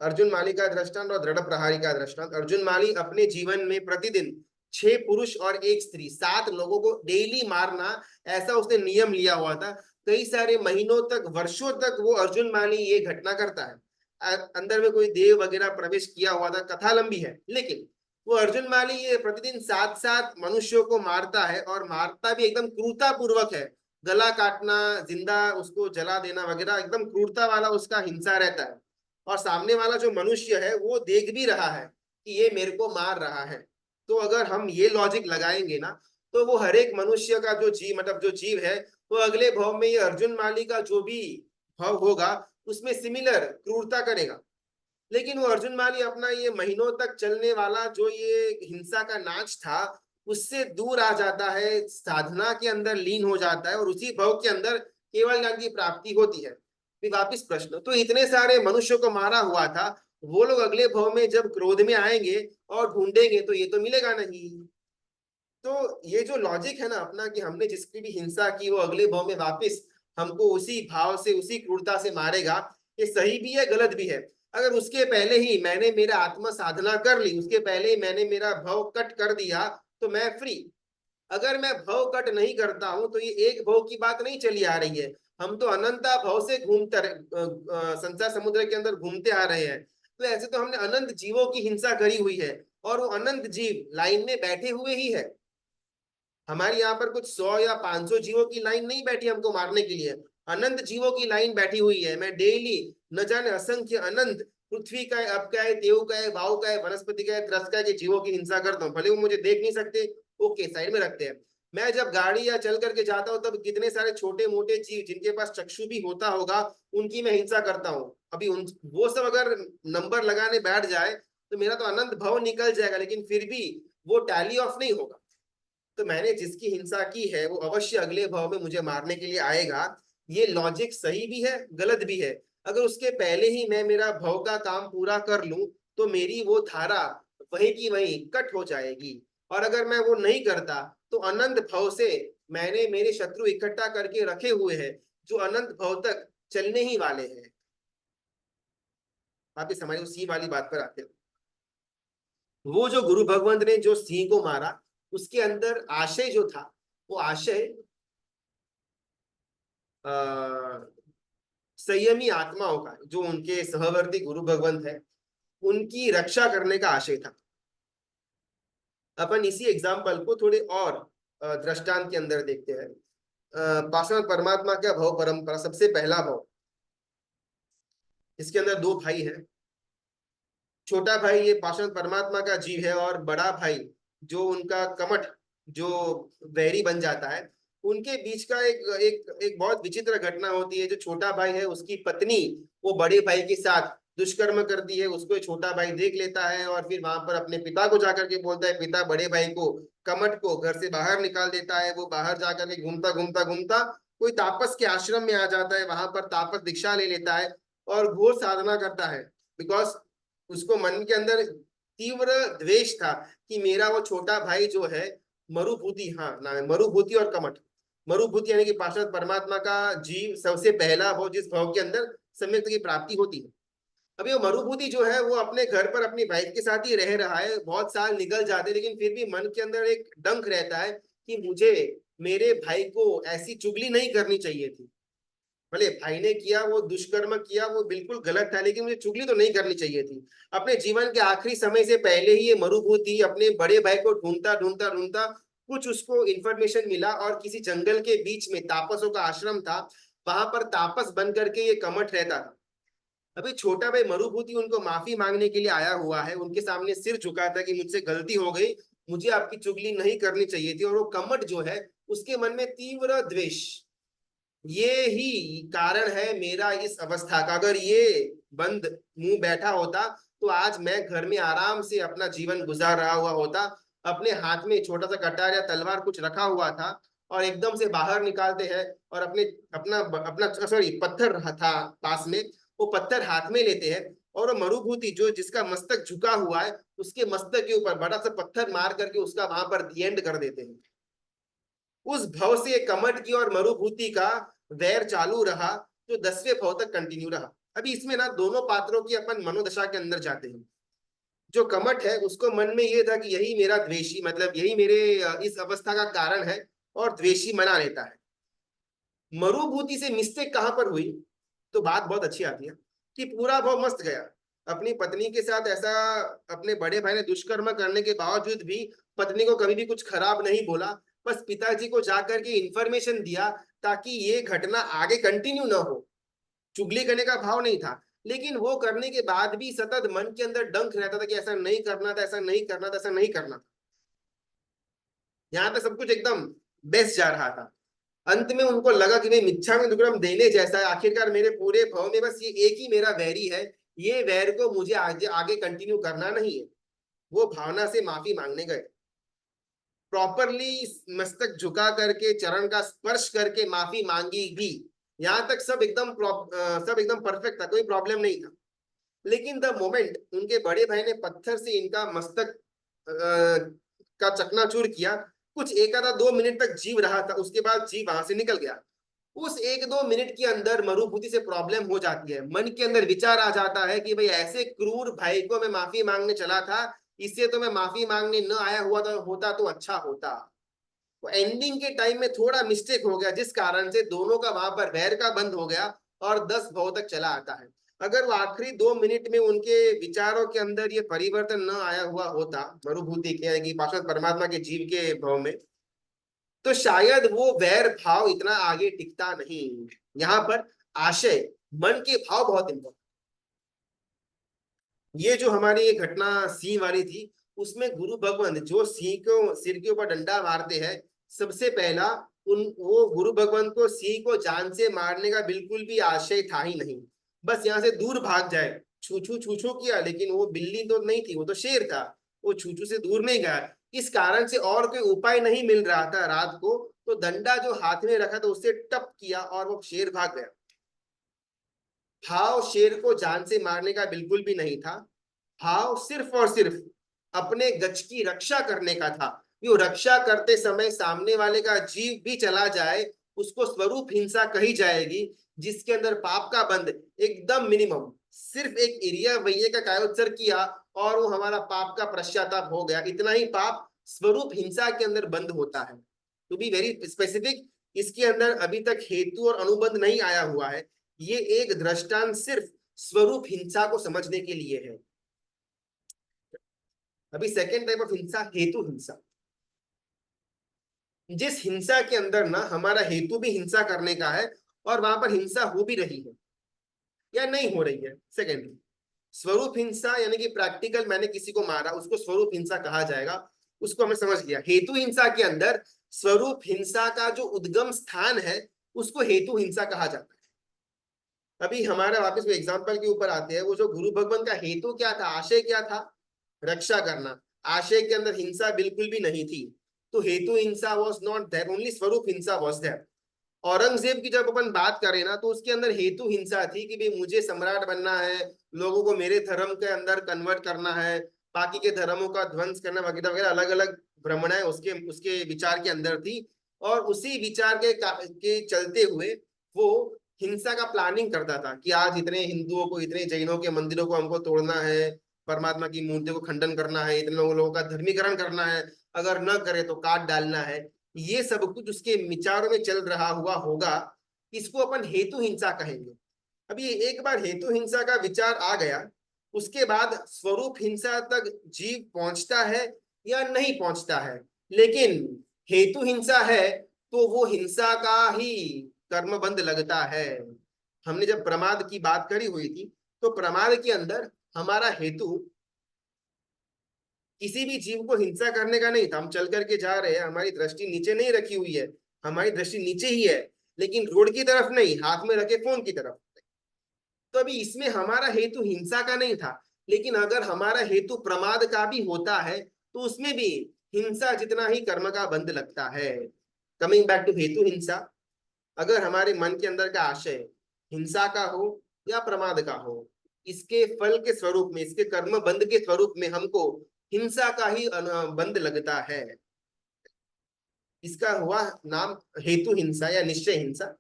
अर्जुन माली का दृष्टांत और दृढ़ प्रहारी का दृष्टांत। अर्जुन माली अपने जीवन में प्रतिदिन 6 पुरुष और 1 स्त्री, 7 लोगों को डेली मारना, ऐसा उसने नियम लिया हुआ था। कई सारे महीनों तक, वर्षों तक वो अर्जुन माली ये घटना करता है। अंदर में कोई देव वगैरह प्रवेश किया हुआ था, कथा लंबी है, लेकिन वो अर्जुन माली ये प्रतिदिन 7 7 मनुष्यों को मारता है, और मारता भी एकदम क्रूरता पूर्वक है। गला काटना, जिंदा उसको जला देना वगैरह, एकदम क्रूरता वाला उसका हिंसा रहता है। और सामने वाला जो मनुष्य है वो देख भी रहा है कि ये मेरे को मार रहा है। तो अगर हम ये लॉजिक लगाएंगे ना, तो वो हर एक मनुष्य का जो जीव, मतलब जो जीव है, वो अगले भाव में ये अर्जुन माली का जो भी भाव होगा, उसमें सिमिलर क्रूरता करेगा। लेकिन वो अर्जुन माली अपना ये महीनों तक चलने वाला जो ये हिंसा का नाच था, उससे दूर आ जाता है, साधना के अंदर लीन हो जाता है, और उसी भाव के अंदर केवल ज्ञान की प्राप्ति होती है। फिर वापिस प्रश्न, तो इतने सारे मनुष्यों को मारा हुआ था, वो लोग अगले भाव में जब क्रोध में आएंगे और ढूंढेंगे, तो ये तो मिलेगा नहीं। तो ये जो लॉजिक है ना अपना, कि हमने जिसकी भी हिंसा की वो अगले भाव में वापिस हमको उसी भाव से, उसी क्रूरता से मारेगा, ये सही भी है गलत भी है। अगर उसके पहले ही मैंने मेरा आत्म साधना कर ली, उसके पहले ही मैंने मेरा भाव कट कर दिया, तो मैं फ्री। अगर मैं भव कट नहीं करता हूं, तो ये एक भव की बात नहीं चली आ रही है। हम तो अनंता भव से घूमते संसार समुद्र के अंदर घूमते आ रहे हैं। तो ऐसे तो हमने अनंत जीवों की हिंसा करी हुई है, और वो अनंत जीव लाइन में बैठे हुए ही है। हमारे यहाँ पर कुछ 100 या 500 जीवों की लाइन नहीं बैठी हमको मारने के लिए, अनंत जीवों की लाइन बैठी हुई है। मैं डेली न जाने असंख्य अनंत, पृथ्वी का है, अब का है, देव का है, वायु का है, वनस्पति का है, त्रस्त का है, कि जीवों की हिंसा करता हूँ। भले वो मुझे देख नहीं सकते, ओके, साइड में रखते हैं। मैं जब गाड़ी या चल करके जाता हूँ, तब कितने सारे छोटे मोटे जीव जिनके पास चक्षु भी होता होगा, उनकी मैं हिंसा करता हूँ। अभी उन वो सब अगर नंबर लगाने बैठ जाए, तो मेरा तो अनंत भव निकल जाएगा, लेकिन फिर भी वो टैली ऑफ नहीं होगा। तो मैंने जिसकी हिंसा की है, वो अवश्य अगले भाव में मुझे मारने के लिए आएगा। ये लॉजिक सही भी है गलत भी है। अगर उसके पहले ही मैं मेरा भव का काम पूरा कर लूं, तो मेरी वो धारा वही की वही कट हो जाएगी। और अगर मैं वो नहीं करता, तो अनंत भव से मैंने मेरे शत्रु इकट्ठा करके रखे हुए हैं, जो अनंत भव तक चलने ही वाले हैं। आप इस हमारी उसी वाली बात पर आते हो। वो जो गुरु भगवंत ने जो सिंह को मारा, उसके अंदर आशय जो था, वो आशय संयमी आत्माओं का, जो उनके सहवर्ती गुरु भगवंत है, उनकी रक्षा करने का आशय था। अपन इसी एग्जाम्पल को थोड़े और दृष्टांत के अंदर देखते हैं। पाषाण परमात्मा का भव परंपरा, सबसे पहला भव, इसके अंदर 2 भाई हैं। छोटा भाई ये पाषाण परमात्मा का जीव है, और बड़ा भाई जो उनका कमठ, जो वैरी बन जाता है, उनके बीच का एक एक एक बहुत विचित्र घटना होती है। जो छोटा भाई है, उसकी पत्नी वो बड़े भाई के साथ दुष्कर्म करती है, उसको छोटा भाई देख लेता है, और फिर वहां पर अपने पिता को जाकर के बोलता है। पिता बड़े भाई को, कमठ को, घर से बाहर निकाल देता है। वो बाहर जाकर के घूमता घूमता घूमता कोई तापस के आश्रम में आ जाता है, वहां पर तापस दीक्षा ले लेता है और घोर साधना करता है। बिकॉज उसको मन के अंदर तीव्र द्वेष था कि मेरा वो छोटा भाई जो है मरुभूति, हाँ नाम है मरुभूति और कमठ। मरुभूति यानी कि पार्षद परमात्मा का जीव सबसे पहला वो जिस भाव के अंदर सम्यक की प्राप्ति होती है। अभी वो मरुभूति जो है वो अपने घर पर अपनी वाइफ के साथ ही रह रहा है, बहुत साल निकल जाते, लेकिन फिर भी मन के अंदर एक डंक रहता है कि मुझे मेरे भाई को ऐसी चुगली नहीं करनी चाहिए थी। भले भाई ने किया वो दुष्कर्म किया, वो बिल्कुल गलत था, लेकिन मुझे चुगली तो नहीं करनी चाहिए थी। अपने जीवन के आखिरी समय से पहले ही ये मरुभूति अपने बड़े भाई को ढूंढता ढूंढता ढूंढता कुछ उसको इंफॉर्मेशन मिला और किसी जंगल के बीच में तापसों का आश्रम था, वहां पर तापस बन करके ये कमठ रहता था। अभी छोटा भाई मरुभूति उनको माफी मांगने के लिए आया हुआ है, उनके सामने सिर झुका था कि मुझसे गलती हो गई, मुझे आपकी चुगली नहीं करनी चाहिए थी। और वो कमठ जो है उसके मन में तीव्र द्वेष, ये ही कारण है मेरा इस अवस्था का। अगर ये बंद मुंह बैठा होता तो आज मैं घर में आराम से अपना जीवन गुजार रहा हुआ होता। अपने हाथ में छोटा सा कटार या तलवार कुछ रखा हुआ था और एकदम से बाहर निकालते हैं और अपने अपना अपना सॉरी पत्थर था पास में, वो पत्थर हाथ में लेते हैं और मरुभूति जो जिसका मस्तक झुका हुआ है उसके मस्तक के ऊपर बड़ा सा पत्थर मार करके उसका वहां पर दी एंड कर देते हैं। उस भव से कमठ की और मरुभूति का वैर चालू रहा जो 10वें भव तक कंटिन्यू रहा। अभी इसमें ना दोनों पात्रों की अपन मनोदशा के अंदर जाते हैं। जो कमठ है उसको मन में ये था कि यही मेरा द्वेषी, मतलब यही मेरे इस अवस्था का कारण है, और द्वेषी मना लेता है। मरुभूति से मिस्टेक कहां पर हुई, तो बात बहुत अच्छी आती है कि पूरा भाव मस्त गया, अपनी पत्नी के साथ ऐसा अपने बड़े भाई ने दुष्कर्म करने के बावजूद भी पत्नी को कभी भी कुछ खराब नहीं बोला, बस पिताजी को जाकर के इंफॉर्मेशन दिया ताकि ये घटना आगे कंटिन्यू ना हो। चुगली करने का भाव नहीं था, लेकिन वो करने के बाद भी सतत मन के अंदर डंक रहता था कि ऐसा नहीं करना था, ऐसा नहीं करना था, ऐसा नहीं करना था। यहाँ तक सब कुछ एकदम बेस्ट जा रहा था। अंत में उनको लगा कि भाई मिच्छामि दुक्कडम देने जैसा है, आखिरकार मेरे पूरे भव में बस ये एक ही मेरा वैरी है, ये वैर को मुझे आगे आगे कंटिन्यू करना नहीं है। वो भावना से माफी मांगने गए, प्रॉपरली मस्तक झुका करके चरण का स्पर्श करके माफी मांगी भी। यहाँ तक सब एकदम परफेक्ट था, कोई प्रॉब्लम नहीं था। लेकिन द मोमेंट उनके बड़े भाई ने पत्थर से इनका मस्तक का चकनाचूर किया, कुछ एक आधा 2 मिनट तक जीव रहा था, उसके बाद जीव वहां से निकल गया। उस 1-2 मिनट के अंदर मरुभूति से प्रॉब्लम हो जाती है, मन के अंदर विचार आ जाता है कि भाई ऐसे क्रूर भाई को मैं माफी मांगने चला था, इससे तो मैं माफी मांगने न आया हुआ तो होता तो अच्छा होता। तो एंडिंग के टाइम में थोड़ा मिस्टेक हो गया, जिस कारण से दोनों का वहां पर वैर का बंद हो गया और 10 भव तक चला आता है। अगर वो आखिरी 2 मिनट में उनके विचारों के अंदर ये परिवर्तन न आया हुआ होता, मरुभूति के यानी कि पार्षद परमात्मा के जीव के भव में, तो शायद वो वैर भाव इतना आगे टिकता नहीं। यहाँ पर आशय मन के भाव बहुत इंपॉर्टेंट। ये जो हमारी ये घटना सिंह वाली थी, उसमें गुरु भगवान जो सिंह को सिर के ऊपर डंडा मारते हैं, सबसे पहला उन वो गुरु भगवान को सिंह को जान से मारने का बिल्कुल भी आशय था ही नहीं। बस यहाँ से दूर भाग जाए, छू छू छू छू किया, लेकिन वो बिल्ली तो नहीं थी, वो तो शेर था, वो छू छू से दूर नहीं गया। इस कारण से और कोई उपाय नहीं मिल रहा था रात को, तो डंडा जो हाथ में रखा था उससे टप किया और वो शेर भाग गया। भाव शेर को जान से मारने का बिल्कुल भी नहीं था, भाव सिर्फ और सिर्फ अपने गज की रक्षा करने का था। यो रक्षा करते समय सामने वाले का जीव भी चला जाए, उसको स्वरूप हिंसा कही जाएगी, जिसके अंदर पाप का बंध एकदम मिनिमम, सिर्फ एक एरिया वैये का कायोत्सर्ग किया और वो हमारा पाप का पश्चाताप हो गया, इतना ही पाप स्वरूप हिंसा के अंदर बंद होता है। टू बी वेरी स्पेसिफिक, इसके अंदर अभी तक हेतु और अनुबंध नहीं आया हुआ है। ये एक दृष्टांत सिर्फ स्वरूप हिंसा को समझने के लिए है। अभी सेकेंड टाइप ऑफ हिंसा, हेतु हिंसा। जिस हिंसा के अंदर ना हमारा हेतु भी हिंसा करने का है और वहां पर हिंसा हो भी रही है या नहीं हो रही है। सेकेंडली स्वरूप हिंसा यानी कि प्रैक्टिकल मैंने किसी को मारा, उसको स्वरूप हिंसा कहा जाएगा, उसको हमें समझ लिया। हेतु हिंसा के अंदर स्वरूप हिंसा का जो उद्गम स्थान है उसको हेतु हिंसा कहा जाता है। अभी हमारा वापस वो एग्जाम्पल के ऊपर आते हैं, वो जो गुरु भगवान का हेतु क्या था, आशय क्या था, रक्षा करना। आशय के अंदर हिंसा बिल्कुल भी नहीं थी, तो हेतु हिंसा वॉज नॉट देयर, ओनली स्वरूप हिंसा वॉज देयर। औरंगजेब की जब अपन बात करें ना, तो उसके अंदर हेतु हिंसा थी कि भाई मुझे सम्राट बनना है, लोगों को मेरे धर्म के अंदर कन्वर्ट करना है, बाकी के धर्मों का ध्वंस करना वगैरह वगैरह, अलग अलग भ्रमणाएं उसके उसके विचार के अंदर थी। और उसी विचार के चलते हुए वो हिंसा का प्लानिंग करता था कि आज इतने हिंदुओं को, इतने जैनों के मंदिरों को हमको तोड़ना है, परमात्मा की मूर्तियों को खंडन करना है, इतने लोगों का धर्मीकरण करना है, अगर न करे तो काट डालना है। ये सब कुछ उसके विचारों में चल रहा हुआ होगा। इसको अपन हेतु हिंसा कहेंगे। अभी एक बार हेतु हिंसा का विचार आ गया, उसके बाद स्वरूप हिंसा तक जीव पहुंचता है या नहीं पहुंचता है। लेकिन हेतु हिंसा है तो वो हिंसा का ही कर्मबंध लगता है। हमने जब प्रमाद की बात करी हुई थी, तो प्रमाद के अंदर हमारा हेतु किसी भी जीव को हिंसा करने का नहीं था। हम चल करके जा रहे हैं, हमारी दृष्टि नीचे नहीं रखी हुई है, हमारी दृष्टि नीचे ही है, लेकिन रोड की तरफ नहीं, हाथ में रखे फोन की तरफ। तो अभी इसमें हमारा हेतु हिंसा का नहीं था। लेकिन अगर हमारा हेतु प्रमाद का भी होता है, तो उसमें भी हिंसा जितना ही कर्म का बंध लगता है। कमिंग बैक टू हेतु हिंसा, अगर हमारे मन के अंदर का आशय हिंसा का हो या प्रमाद का हो, इसके फल के स्वरूप में, इसके कर्म बंध के स्वरूप में हमको हिंसा का ही बंध लगता है। इसका हुआ नाम हेतु हिंसा या निश्चय हिंसा,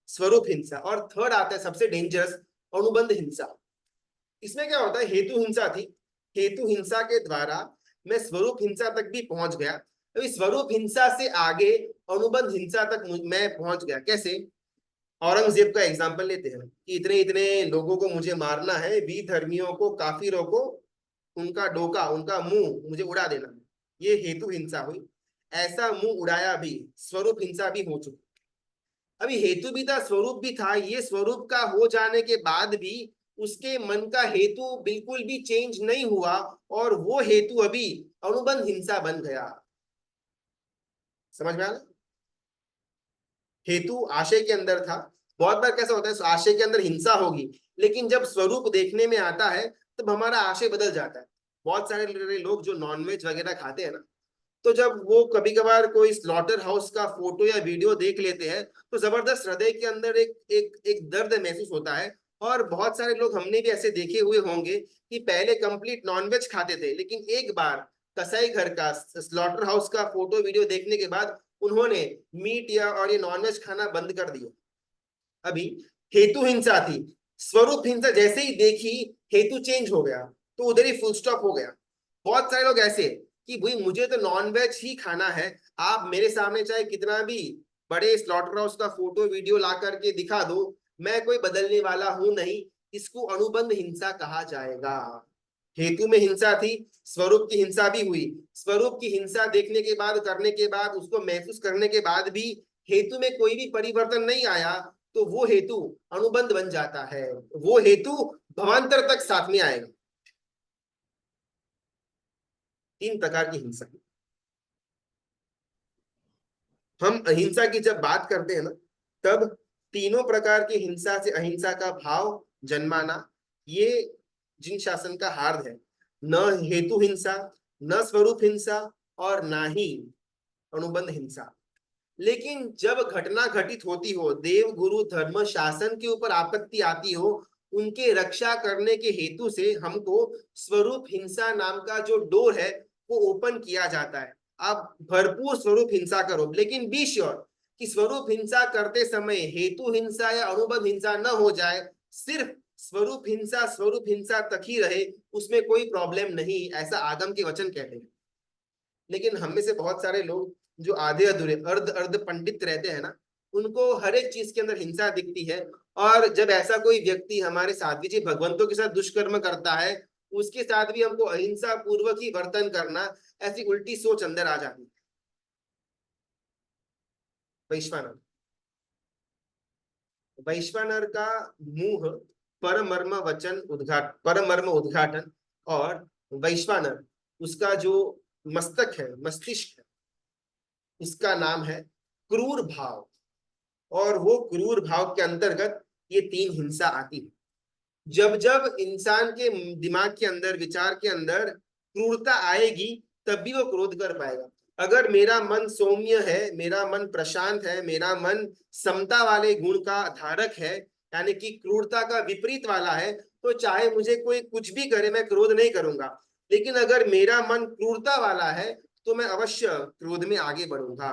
स्वरूप हिंसा। और थर्ड आता है सबसे डेंजरस, अनुबंध हिंसा। इसमें क्या होता है, हेतु हिंसा थी, हेतु हिंसा के द्वारा मैं स्वरूप हिंसा तक भी पहुंच गया, तो इस स्वरूप हिंसा से आगे अनुबंध हिंसा तक मैं पहुंच गया। कैसे? औरंगजेब का एग्जाम्पल लेते हैं कि इतने इतने लोगों को मुझे मारना है, विधर्मियों को, काफिरों को, उनका डोका, उनका मुंह मुझे उड़ा देना है। ये हेतु हिंसा हुई। ऐसा मुंह उड़ाया भी स्वरूप हिंसा भी हो चुकी। अभी हेतु भी था, स्वरूप भी था। ये स्वरूप का हो जाने के बाद भी उसके मन का हेतु बिल्कुल भी चेंज नहीं हुआ, और वो हेतु अभी अनुबंध हिंसा बन गया। समझ में आया? हेतु आशय के अंदर था। बहुत बार कैसा होता है, आशय के अंदर हिंसा होगी, लेकिन जब स्वरूप देखने में आता है तब हमारा आशय बदल जाता है। बहुत सारे लोग जो नॉनवेज वगैरह खाते हैं ना, तो जब वो कभी कभार कोई स्लॉटर हाउस का फोटो या वीडियो देख लेते हैं, तो जबरदस्त हृदय के अंदर एक एक एक दर्द महसूस होता है। और बहुत सारे लोग हमने भी ऐसे देखे हुए होंगे कि पहले कंप्लीट नॉनवेज खाते थे, लेकिन एक बार कसाई घर का, स्लॉटर हाउस का फोटो वीडियो देखने के बाद उन्होंने मीट या और ये नॉनवेज खाना बंद कर दिया। अभी हेतु हिंसा थी, स्वरूप हिंसा जैसे ही देखी, हेतु चेंज हो गया, तो उधर ही फुल स्टॉप हो गया। बहुत सारे लोग ऐसे कि भाई मुझे तो नॉनवेज ही खाना है, आप मेरे सामने चाहे कितना भी बड़े स्लॉटर हाउस का फोटो वीडियो ला करके दिखा दो, मैं कोई बदलने वाला हूं नहीं। इसको अनुबंध हिंसा कहा जाएगा। हेतु में हिंसा थी, स्वरूप की हिंसा भी हुई। स्वरूप की हिंसा देखने के बाद, करने के बाद, उसको महसूस करने के बाद भी हेतु में कोई भी परिवर्तन नहीं आया, तो वो हेतु अनुबंध बन जाता है। वो हेतु भवांतर तक साथ में आएगा। तीन प्रकार की हिंसा। हम अहिंसा की जब बात करते हैं ना, तब तीनों प्रकार की हिंसा से अहिंसा का भाव जन्माना, ये जिन शासन का हार्द है। न हेतु हिंसा, न स्वरूप हिंसा, और ना ही अनुबंध हिंसा। लेकिन जब घटना घटित होती हो, देव गुरु धर्म शासन के ऊपर आपत्ति आती हो, उनके रक्षा करने के हेतु से हमको स्वरूप हिंसा नाम का जो डोर है वो ओपन किया जाता है। आप भरपूर स्वरूप हिंसा करो, लेकिन बी श्योर कि स्वरूप हिंसा करते समय हेतु हिंसा या अनुबंध हिंसा न हो जाए। सिर्फ स्वरूप हिंसा तक ही रहे, उसमें कोई प्रॉब्लम नहीं, ऐसा आगम के वचन कहते हैं। लेकिन हम में से बहुत सारे लोग जो आधे अधूरे, अर्ध अर्ध पंडित रहते हैं ना, उनको हर एक चीज के अंदर हिंसा दिखती है। और जब ऐसा कोई व्यक्ति हमारे साध्वी जी भगवंतों के साथ दुष्कर्म करता है, उसके साथ भी हमको अहिंसा पूर्वक ही वर्तन करना, ऐसी उल्टी सोच अंदर आ जाती है। वैश्वानर, वैश्वानर का मुंह परमर्म वचन उद्घाट, परमर्म उद्घाटन। और वैश्वानर, उसका जो मस्तक है, मस्तिष्क है, उसका नाम है क्रूर भाव। और वो क्रूर भाव के अंतर्गत ये तीन हिंसा आती है। जब जब इंसान के दिमाग के अंदर, विचार के अंदर क्रूरता आएगी, तब भी वो क्रोध कर पाएगा। अगर मेरा मन सौम्य है, मेरा मन प्रशांत है, मेरा मन समता वाले गुण का धारक है, यानी कि क्रूरता का विपरीत वाला है, तो चाहे मुझे कोई कुछ भी करे मैं क्रोध नहीं करूंगा। लेकिन अगर मेरा मन क्रूरता वाला है तो मैं अवश्य क्रोध में आगे बढ़ूंगा।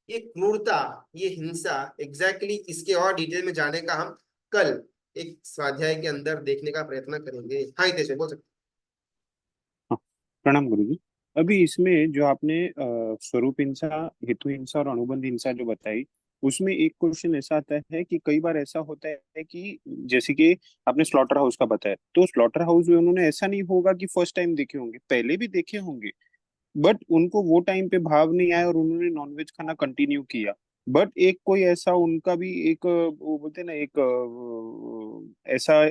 ये क्रूरता, ये हिंसा, एग्जैक्टली इसके और डिटेल में जाने का हम कल एक स्वाध्याय के अंदर देखने का प्रयत्न करेंगे। हाँ हितेश बोल सकते। हाँ, प्रणाम गुरुजी। अभी इसमें जो आपने स्वरूप हिंसा, हेतु हिंसा और अनुबंध हिंसा जो बताई, उसमें एक क्वेश्चन ऐसा आता है कि कई बार ऐसा होता है कि जैसे कि आपने स्लॉटर हाउस का बताया, तो स्लॉटर हाउस में उन्होंने ऐसा नहीं होगा कि फर्स्ट टाइम देखे होंगे, पहले भी देखे होंगे, बट उनको वो टाइम पे भाव नहीं आया और उन्होंने नॉनवेज खाना कंटिन्यू किया। बट एक कोई ऐसा उनका भी एक वो बोलते हैं ना, एक ऐसा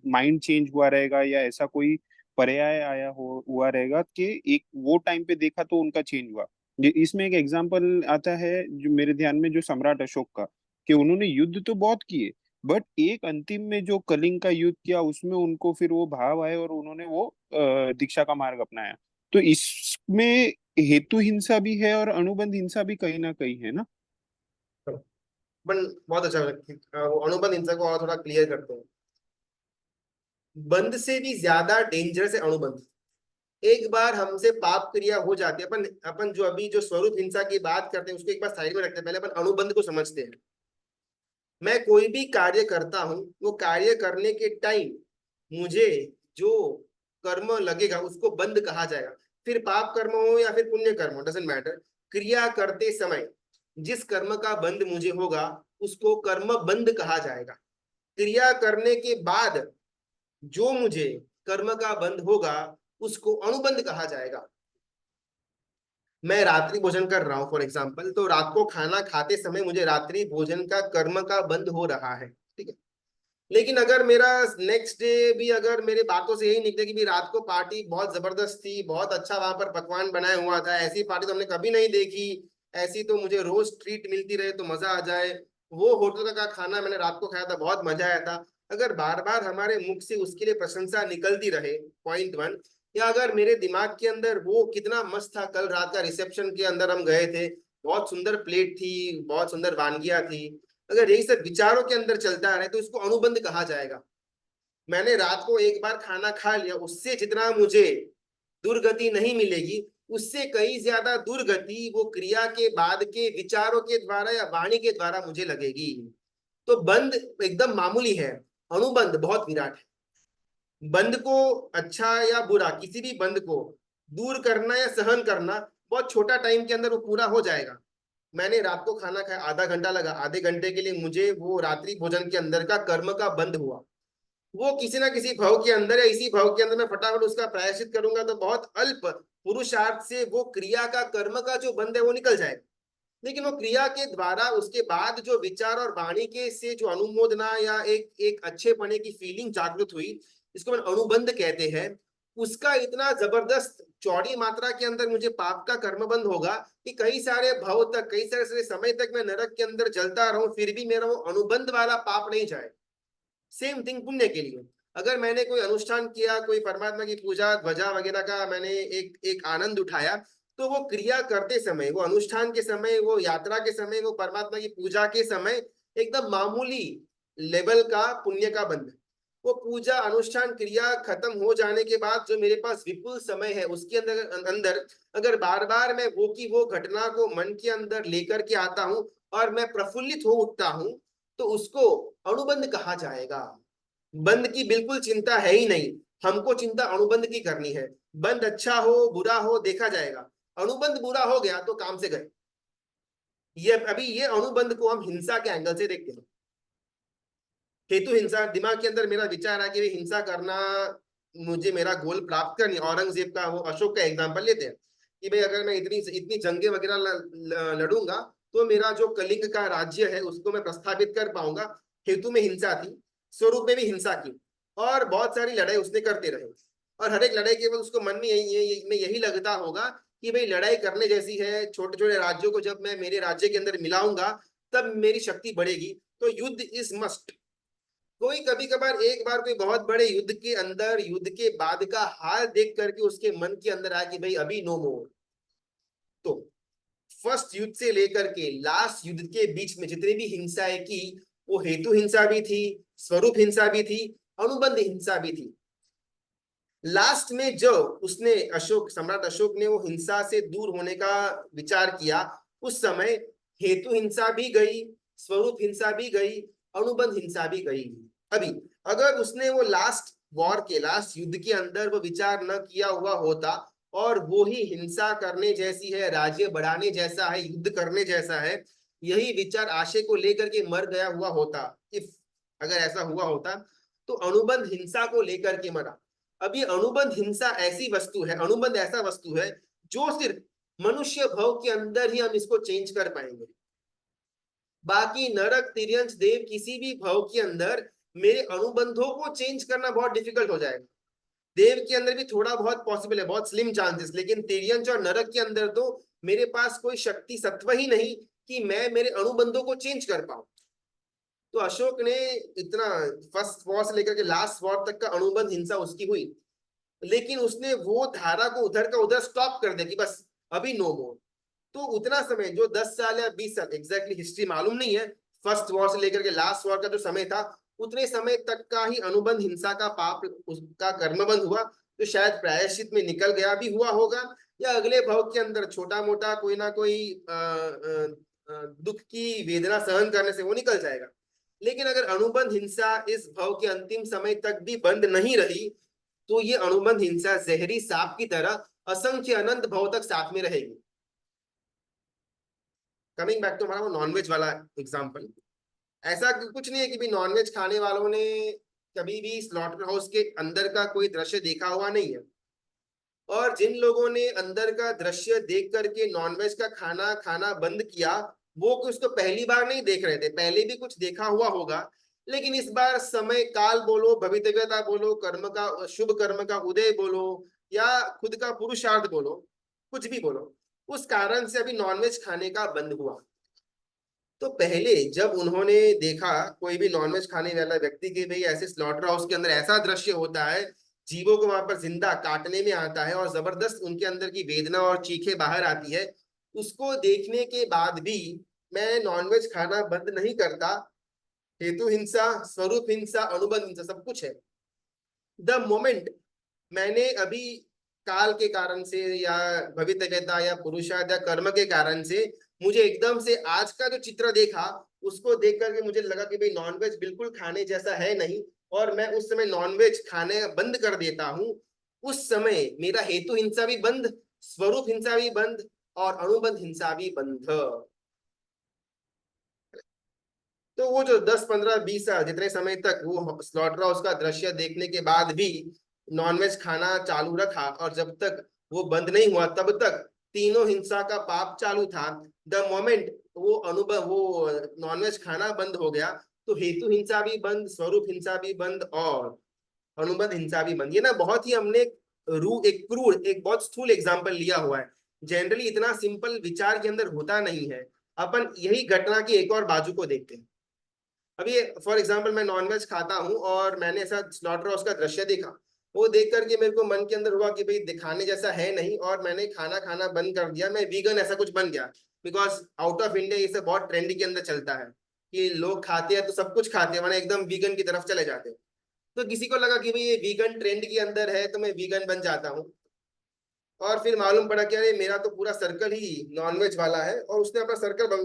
माइंड चेंज हुआ रहेगा या ऐसा कोई पर्याय आया हो हुआ रहेगा कि एक वो टाइम पे देखा तो उनका चेंज हुआ। इसमें एक एग्जांपल आता है जो मेरे ध्यान में, जो सम्राट अशोक का, कि उन्होंने युद्ध तो बहुत किए, बट एक अंतिम में जो कलिंग का युद्ध किया उसमें उनको फिर वो भाव आए और उन्होंने वो दीक्षा का मार्ग अपनाया। तो इसमें हेतु हिंसा भी है और अनुबंध हिंसा भी कहीं ना कहीं है ना। बन बहुत अच्छा वो अनुबंध हिंसा को और थोड़ा क्लियर करते हैं। बंध से भी ज्यादा डेंजरस है अनुबंध। एक बार हमसे पाप क्रिया हो जाती है, अपन अपन जो अभी जो स्वरूप हिंसा की बात करते हैं उसको एक बार साइड में रखते हैं, पहले अपन अनुबंध को समझते हैं। मैं कोई भी कार्य करता हूं, वो कार्य करने के टाइम मुझे जो कर्म लगेगा उसको बंध कहा जाएगा। फिर पाप कर्म हो या फिर पुण्य कर्म हो, डजेंट मैटर। क्रिया करते समय जिस कर्म का बंध मुझे होगा उसको कर्म बंध कहा जाएगा। क्रिया करने के बाद जो मुझे कर्म का बंध होगा उसको अनुबंध कहा जाएगा। मैं रात्रि भोजन कर रहा हूं फॉर एग्जाम्पल, तो रात को खाना खाते समय मुझे रात्रि भोजन का कर्म का बंध हो रहा है, ठीक है। लेकिन अगर मेरा नेक्स्ट डे भी अगर मेरे बातों से यही निकले कि भी रात को पार्टी बहुत जबरदस्त थी, बहुत अच्छा वहां पर पकवान बनाया हुआ था, ऐसी पार्टी तो हमने कभी नहीं देखी, ऐसी तो मुझे रोज ट्रीट मिलती रहे तो मजा आ जाए, वो होटल का खाना मैंने रात को खाया था बहुत मजा आया था, अगर बार बार हमारे मुख से उसके लिए प्रशंसा निकलती रहे, पॉइंट वन। या अगर मेरे दिमाग के अंदर वो कितना मस्त था, कल रात का रिसेप्शन के अंदर हम गए थे, बहुत सुंदर प्लेट थी, बहुत सुंदर वानगियां थी, अगर यही सब विचारों के अंदर चलता रहे तो इसको अनुबंध कहा जाएगा। मैंने रात को एक बार खाना खा लिया, उससे जितना मुझे दुर्गति नहीं मिलेगी उससे कहीं ज्यादा दुर्गति वो क्रिया के बाद के विचारों के द्वारा या वाणी के द्वारा मुझे लगेगी। तो बंध एकदम मामूली है, अनुबंध बहुत विराट है। बंध को अच्छा या बुरा, किसी भी बंध को दूर करना या सहन करना बहुत छोटा टाइम के अंदर वो पूरा हो जाएगा। मैंने रात को खाना खाया, आधा घंटा लगा, आधे घंटे के लिए मुझे वो रात्रि भोजन के अंदर का कर्म का बंध हुआ, वो किसी ना किसी भाव के अंदर या इसी भाव के अंदर मैं फटाफट उसका प्रायश्चित करूंगा तो बहुत अल्प पुरुषार्थ से वो क्रिया का कर्म का जो बंध है वो निकल जाएगा। लेकिन वो क्रिया के द्वारा उसके बाद जो विचार और वाणी के से जो अनुमोदना या एक एक अच्छे पने की फीलिंग जागृत हुई, इसको हम अनुबंध कहते हैं, उसका इतना जबरदस्त चौड़ी मात्रा के अंदर मुझे पाप का कर्म बंध होगा कि कई सारे भाव तक, कई सारे समय तक मैं नरक के अंदर जलता रहूं फिर भी मेरा वो अनुबंध वाला पाप नहीं जाए। सेम थिंग पुण्य के लिए, अगर मैंने कोई अनुष्ठान किया, कोई परमात्मा की पूजा ध्वजा वगैरह का मैंने एक एक आनंद उठाया, तो वो क्रिया करते समय, वो अनुष्ठान के समय, वो यात्रा के समय, वो परमात्मा की पूजा के समय एकदम मामूली लेवल का पुण्य का बंध। वो पूजा अनुष्ठान क्रिया खत्म हो जाने के बाद जो मेरे पास विपुल समय है उसके अंदर अंदर अगर बार बार मैं वो की वो घटना को मन के अंदर लेकर के आता हूं और मैं प्रफुल्लित हो उठता हूं, तो उसको अनुबंध कहा जाएगा। बंद की बिल्कुल चिंता है ही नहीं, हमको चिंता अनुबंध की करनी है। बंद अच्छा हो बुरा हो देखा जाएगा, अनुबंध बुरा हो गया तो काम से गए। ये अभी ये अनुबंध को हम हिंसा के एंगल से देखते हैं। हेतु हिंसा, दिमाग के अंदर मेरा विचार है कि हिंसा करना, मुझे मेरा गोल प्राप्त करनी, औरंगजेब का वो अशोक का एग्जांपल लेते हैं कि भाई अगर मैं इतनी इतनी जंगे वगैरह लड़ूंगा तो मेरा जो कलिंग का राज्य है उसको मैं प्रस्थापित कर पाऊंगा। हेतु में हिंसा थी, स्वरूप में भी हिंसा की, और बहुत सारी लड़ाई उसने करते रहे, और हर एक लड़ाई के बाद उसको मन में यही लगता होगा कि भाई लड़ाई करने जैसी है, छोटे छोटे राज्यों को जब मैं मेरे राज्य के अंदर मिलाऊंगा तब मेरी शक्ति बढ़ेगी। तो युद्ध इज मस्ट। कोई कभी कभार एक बार कोई बहुत बड़े युद्ध के अंदर युद्ध के बाद का हाल देख करके उसके मन के अंदर आया कि भाई अभी नो मोर, तो फर्स्ट युद्ध से लेकर के लास्ट युद्ध के बीच में जितनी भी हिंसाएं की, वो हेतु हिंसा भी थी, स्वरूप हिंसा भी थी, अनुबंध हिंसा भी थी। लास्ट में जो उसने सम्राट अशोक ने वो हिंसा से दूर होने का विचार किया, उस समय हेतु हिंसा भी गई, स्वरूप हिंसा भी गई, अनुबंध हिंसा भी गई। अभी अगर उसने वो लास्ट युद्ध के अंदर वो विचार न किया हुआ होता और वो ही हिंसा करने जैसी है, राज्य बढ़ाने जैसा है, युद्ध करने जैसा है, यही विचार आशय को लेकर के मर गया हुआ होता, अगर ऐसा हुआ होता, तो अनुबंध हिंसा को लेकर के मरा। अब ये अनुबंध हिंसा ऐसी वस्तु है, अनुबंध ऐसा वस्तु है जो सिर्फ मनुष्य भव के अंदर ही हम इसको चेंज कर पाएंगे। बाकी नरक, तिर्यंच, देव किसी भी भव के अंदर मेरे अनुबंधों को चेंज करना बहुत डिफिकल्ट हो जाएगा। देव के अंदर भी थोड़ा बहुत पॉसिबल है, बहुत स्लिम चांसेस, लेकिन तिर्यंच और नरक के अंदर तो मेरे पास कोई शक्ति सत्व ही नहीं कि मैं मेरे अनुबंधों को चेंज कर पाऊं। तो अशोक ने इतना फर्स्ट वॉर से लेकर के लास्ट वॉर तक का अनुबंध हिंसा उसकी हुई, लेकिन उसने वो धारा को उधर का उधर स्टॉप कर दिया कि बस अभी नो मोर। तो उतना समय जो 10 साल या 20 साल, एग्जैक्टली हिस्ट्री मालूम नहीं है, फर्स्ट वॉर से लेकर के लास्ट वॉर का जो समय था, उतने समय तक का ही अनुबंध हिंसा का पाप, उसका कर्मबंध हुआ, तो शायद प्रायश्चित में निकल गया भी हुआ होगा, या अगले भव के अंदर छोटा मोटा कोई ना कोई दुख की वेदना सहन करने से वो निकल जाएगा। लेकिन अगर अनुबंध हिंसा इस भव के अंतिम समय तक भी बंद नहीं रही, तो ये अनुबंध हिंसा जहरी सांप की तरह असंख्य अनंत भव तक साथ में रहेगी। कमिंग बैक टू हमारा वो नॉनवेज वाला एग्जांपल, ऐसा कुछ नहीं है कि भी नॉनवेज खाने वालों ने कभी भी स्लॉटर हाउस के अंदर का कोई दृश्य देखा हुआ नहीं है, और जिन लोगों ने अंदर का दृश्य देख करके नॉनवेज का खाना खाना बंद किया, वो कुछ तो पहली बार नहीं देख रहे थे, पहले भी कुछ देखा हुआ होगा, लेकिन इस बार समय काल बोलो, भवितव्यता बोलो, कर्म का शुभ कर्म का उदय बोलो, या खुद का पुरुषार्थ बोलो, कुछ भी बोलो, उस कारण से अभी नॉनवेज खाने का बंद हुआ। तो पहले जब उन्होंने देखा कोई भी नॉनवेज खाने वाला व्यक्ति के भाई ऐसे स्लॉटर हाउस के अंदर ऐसा दृश्य होता है, जीवों को वहां पर जिंदा काटने में आता है और जबरदस्त उनके अंदर की वेदना और चीखें बाहर आती है, उसको देखने के बाद भी मैं नॉनवेज खाना बंद नहीं करता। हेतु हिंसा, स्वरूप हिंसा, अनुबंध हिंसा सब कुछ है। द मोमेंट मैंने अभी काल के कारण से या भवितव्यता या पुरुषार्थ या कर्म के कारण से मुझे एकदम से आज का जो चित्र देखा, उसको देख करके मुझे लगा कि भाई नॉनवेज बिल्कुल खाने जैसा है नहीं, और मैं उस समय नॉनवेज खाने बंद कर देता हूं, उस समय मेरा हेतु हिंसा भी बंद, स्वरूप हिंसा भी बंद, और अनुबंध हिंसा भी बंद। तो वो जो 10, 15, 20 साल जितने समय तक वो स्लॉटर हाउस का दृश्य देखने के बाद भी नॉनवेज खाना चालू रखा, और जब तक वो बंद नहीं हुआ तब तक तीनों हिंसा का पाप चालू था। द मोमेंट वो नॉनवेज खाना बंद हो गया, तो हेतु हिंसा भी बंद, स्वरूप हिंसा भी बंद, और अनुबंध हिंसा भी बंद। ये ना बहुत ही हमने एक क्रूर, एक बहुत स्थूल एग्जाम्पल लिया हुआ है, जनरली इतना सिंपल विचार के अंदर होता नहीं है। अपन यही घटना की एक और बाजू को देखते हैं। अभी फॉर एग्जाम्पल मैं नॉनवेज खाता हूँ और मैंने ऐसा स्लॉटर हाउस का दृश्य देखा, वो देख करके मेरे को मन के अंदर हुआ कि भाई दिखाने जैसा है नहीं, और मैंने खाना खाना बंद कर दिया, मैं वीगन ऐसा कुछ बन गया। बिकॉज आउट ऑफ इंडिया ये सब बहुत ट्रेंडी के अंदर चलता है कि लोग खाते हैं तो सब कुछ खाते हैं, मैंने एकदम वीगन की तरफ चले जाते हैं। तो किसी को लगा कि भाई ये वीगन ट्रेंड के अंदर है तो मैं वीगन बन जाता हूँ, और फिर मालूम पड़ा कि अरे मेरा तो पूरा सर्कल ही नॉनवेज वाला है, और उसने अपना सर्कल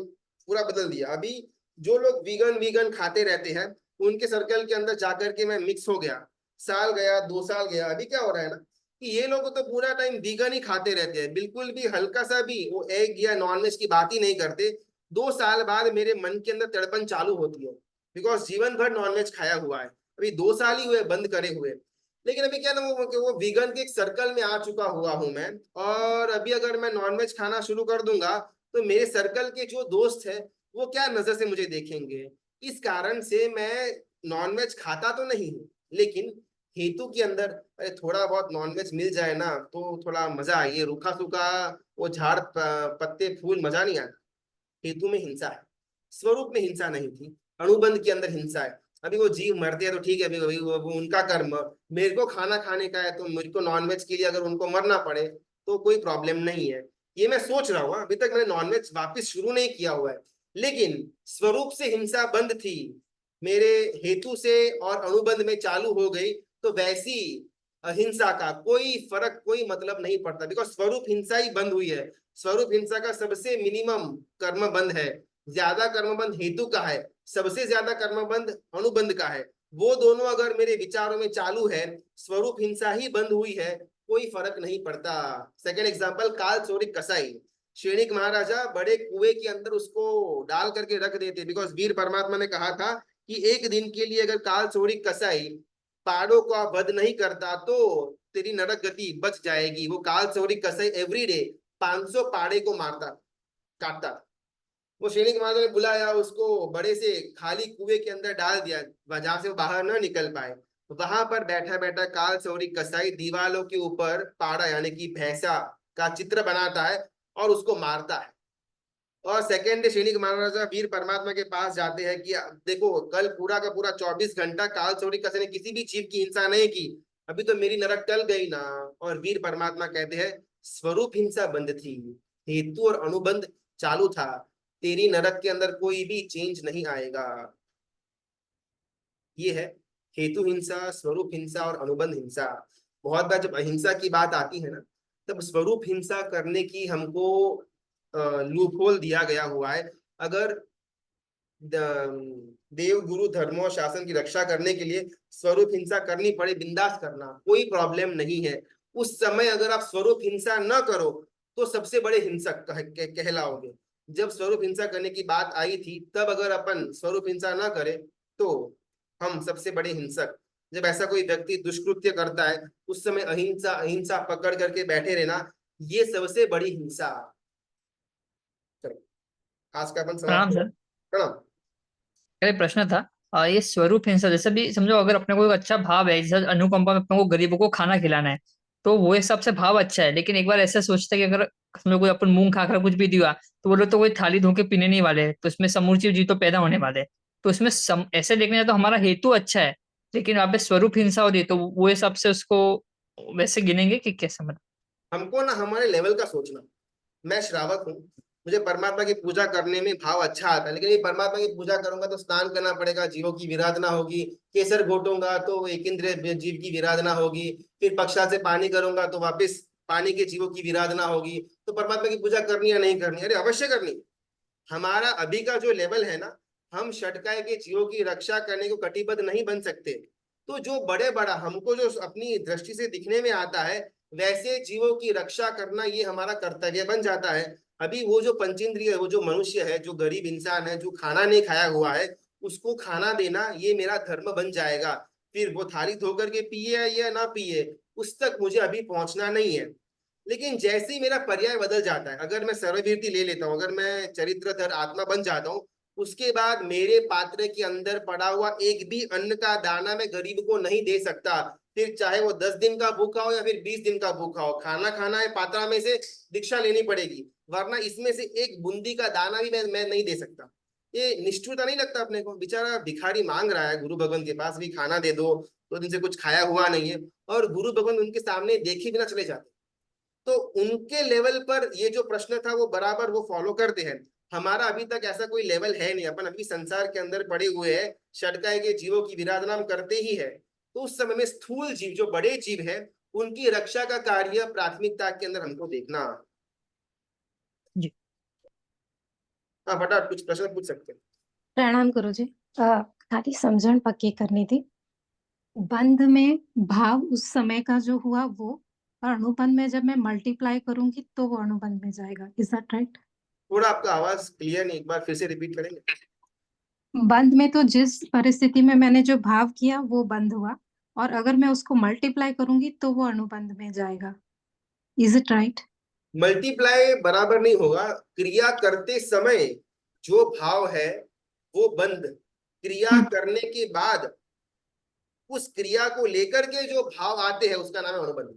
पूरा बदल दिया। अभी जो लोग वीगन वीगन खाते रहते हैं उनके सर्कल के अंदर जाकर के मैं मिक्स हो गया। साल गया, 2 साल गया, अभी क्या हो रहा है ना कि ये लोग तो पूरा टाइम वीगन ही खाते रहते हैं, बिल्कुल भी हल्का सा भी वो एग या नॉनवेज की बात ही नहीं करते। 2 साल बाद मेरे मन के अंदर तड़पन चालू होती है, बिकॉज जीवन भर नॉनवेज खाया हुआ है, अभी 2 साल ही हुए बंद करे हुए। लेकिन अभी क्या ना वो वीगन के एक सर्कल में आ चुका हुआ हूं मैं, और अभी अगर मैं नॉनवेज खाना शुरू कर दूंगा तो मेरे सर्कल के जो दोस्त है वो क्या नजर से मुझे देखेंगे। इस कारण से मैं नॉनवेज खाता तो नहीं हूँ, लेकिन हेतु के अंदर अरे थोड़ा बहुत नॉनवेज मिल जाए ना तो थोड़ा मजा आए, रूखा सूखा वो झाड़ पत्ते फूल मजा नहीं आता। हेतु में हिंसा है, स्वरूप में हिंसा नहीं थी, अनुबंध के अंदर हिंसा है। अभी वो जीव मरते हैं तो ठीक है, अभी वो उनका कर्म, मेरे को खाना खाने का है तो मेरे को नॉनवेज के लिए अगर उनको मरना पड़े तो कोई प्रॉब्लम नहीं है। ये मैं सोच रहा हूँ, अभी तक मैंने नॉनवेज वापस शुरू नहीं किया हुआ है, लेकिन स्वरूप से हिंसा बंद थी, मेरे हेतु से और अनुबंध में चालू हो गई, तो वैसी अहिंसा का कोई फर्क, कोई मतलब नहीं पड़ता, बिकॉज स्वरूप हिंसा ही बंद हुई है। स्वरूप हिंसा का सबसे मिनिमम कर्म बंध है, ज्यादा कर्म बंध हेतु का है, सबसे ज्यादा कर्म बंध अनुबंध का है। वो दोनों अगर मेरे विचारों में चालू है, स्वरूप हिंसा ही बंद हुई है, कोई फर्क नहीं पड़ता। सेकंड एग्जांपल, काल चोरिक कसाई। श्रेणिक महाराजा बड़े कुएं के अंदर उसको डाल करके रख देते, बिकॉज वीर परमात्मा ने कहा था कि एक दिन के लिए अगर काल चोरिक कसाई पाड़ों का वध नहीं करता तो तेरी नरक गति बच जाएगी। वो काल चोरिक कसाई एवरीडे 500 पाड़े को मारता, काटता। वो सैनिक महाराज ने बुलाया उसको, बड़े से खाली कुएं के अंदर डाल दिया जहां से वो बाहर न निकल पाए। वहां पर बैठा बैठा काल चोरी कसाई दीवालों के ऊपर पाड़ा यानी कि भैंसा का चित्र बनाता है और उसको मारता है। और सेकेंड डे सैनिक महाराजा वीर परमात्मा के पास जाते हैं कि देखो कल पूरा का पूरा 24 घंटा काल चोरी कसाई ने किसी भी जीव की हिंसा नहीं की, अभी तो मेरी नरक टल गई ना। और वीर परमात्मा कहते हैं स्वरूप हिंसा बंद थी, हेतु और अनुबंध चालू था, तेरी नरक के अंदर कोई भी चेंज नहीं आएगा। ये है हेतु हिंसा, स्वरूप हिंसा और अनुबंध हिंसा। बहुत बार जब अहिंसा की बात आती है ना, तब स्वरूप हिंसा करने की हमको लूपहोल दिया गया हुआ है। अगर देव गुरु धर्म और शासन की रक्षा करने के लिए स्वरूप हिंसा करनी पड़े, बिंदास करना, कोई प्रॉब्लम नहीं है। उस समय अगर आप स्वरूप हिंसा न करो तो सबसे बड़े हिंसक कहलाओगे। जब स्वरूप हिंसा करने की बात आई थी, तब अगर अपन स्वरूप हिंसा न करें तो हम सबसे बड़े हिंसक। जब ऐसा कोई व्यक्ति दुष्कृत्य करता है, उस समय अहिंसा अहिंसा पकड़ करके बैठे रहना, ये सबसे बड़ी हिंसा। चलो आज का अपन प्रणाम समाप्त सर। प्रणाम। मेरा एक प्रश्न था, ये स्वरूप हिंसा जैसे भी समझो, अगर अपने को एक अच्छा भाव है, जैसे अनुकंपा में अपने को गरीबों को खाना खिलाना है, तो वो हिसाब से भाव अच्छा है। लेकिन एक बार ऐसा सोचते हैं कि अगर समझो कोई अपन मूंग खाकर कुछ भी दिया, तो वो लोग तो कोई थाली धो के पीने नहीं वाले, तो इसमें समूची जीव तो पैदा होने वाले। तो इसमें ऐसे देखने जाए तो हमारा हेतु अच्छा है, लेकिन वहाँ पे स्वरूप हिंसा हो रही है, तो वो हिसाब से उसको वैसे गिनेंगे कि कैसे, मतलब? हमको ना हमारे लेवल का सोचना। मैं श्रावक हूँ, मुझे परमात्मा की पूजा करने में भाव अच्छा आता है, लेकिन ये परमात्मा की पूजा करूंगा तो स्नान करना पड़ेगा, जीवों की विराधना होगी। केसर घोटूंगा तो एक इंद्रिय जीव की विराधना होगी। फिर पक्षा से पानी करूंगा तो वापस पानी के जीवों की विराधना होगी। तो परमात्मा की पूजा करनी या नहीं करनी? अरे अवश्य करनी। हमारा अभी का जो लेवल है ना, हम षटकाय के जीवों की रक्षा करने को कटिबद्ध नहीं बन सकते। तो जो बड़े बड़ा हमको जो अपनी दृष्टि से दिखने में आता है, वैसे जीवों की रक्षा करना ये हमारा कर्तव्य बन जाता है। अभी वो जो पंचेंद्रिय, वो जो मनुष्य है, जो गरीब इंसान है, जो खाना नहीं खाया हुआ है, उसको खाना देना ये मेरा धर्म बन जाएगा। फिर वो थाली धो करके पिए या ना पिए, उस तक मुझे अभी पहुंचना नहीं है। लेकिन जैसे ही मेरा पर्याय बदल जाता है, अगर मैं सर्ववीरती ले लेता हूँ, अगर मैं चरित्रधर आत्मा बन जाता हूँ, उसके बाद मेरे पात्र के अंदर पड़ा हुआ एक भी अन्न का दाना मैं गरीब को नहीं दे सकता। फिर चाहे वो 10 दिन का भूखा हो या फिर 20 दिन का भूखा हो, खाना खाना है, पात्रा में से दीक्षा लेनी पड़ेगी, वरना इसमें से एक बूंदी का दाना भी मैं नहीं दे सकता। ये निष्ठुरता नहीं लगता अपने को? बेचारा भिखारी मांग रहा है गुरु भगवान के पास भी, खाना दे दो, 2 दिन से कुछ खाया हुआ नहीं है, और गुरु भगवान उनके सामने देखे बिना चले जाते। तो उनके लेवल पर ये जो प्रश्न था वो बराबर वो फॉलो करते हैं। हमारा अभी तक ऐसा कोई लेवल है नहीं, अपन अभी संसार के अंदर पड़े हुए हैं, षटकाय के जीवों की विराधना हम करते ही है। तो उस समय में स्थूल जीव, जो बड़े जीव है, उनकी रक्षा का कार्य प्राथमिकता के अंदर हमको देखना। जी। हाँ फटाफट कुछ प्रश्न पूछ सकते हैं। प्रणाम गुरुजी। खाली समझण पक्की करनी थी। बंध में भाव उस समय का जो हुआ वो, और अनुबंध में जब मैं मल्टीप्लाई करूंगी तो वो अनुबंध में जाएगा। Is that right? थोड़ा आपका आवाज क्लियर नहीं, एक बार फिर से रिपीट करेंगे? बंध में तो जिस परिस्थिति में मैंने जो भाव किया वो बंध हुआ, और अगर मैं उसको मल्टीप्लाई करूंगी तो वो अनुबंध में जाएगा। Is it right? मल्टीप्लाई बराबर नहीं होगा। क्रिया करते समय जो भाव है वो बंध, क्रिया करने के बाद उस क्रिया को लेकर के जो भाव आते हैं उसका नाम है अनुबंध।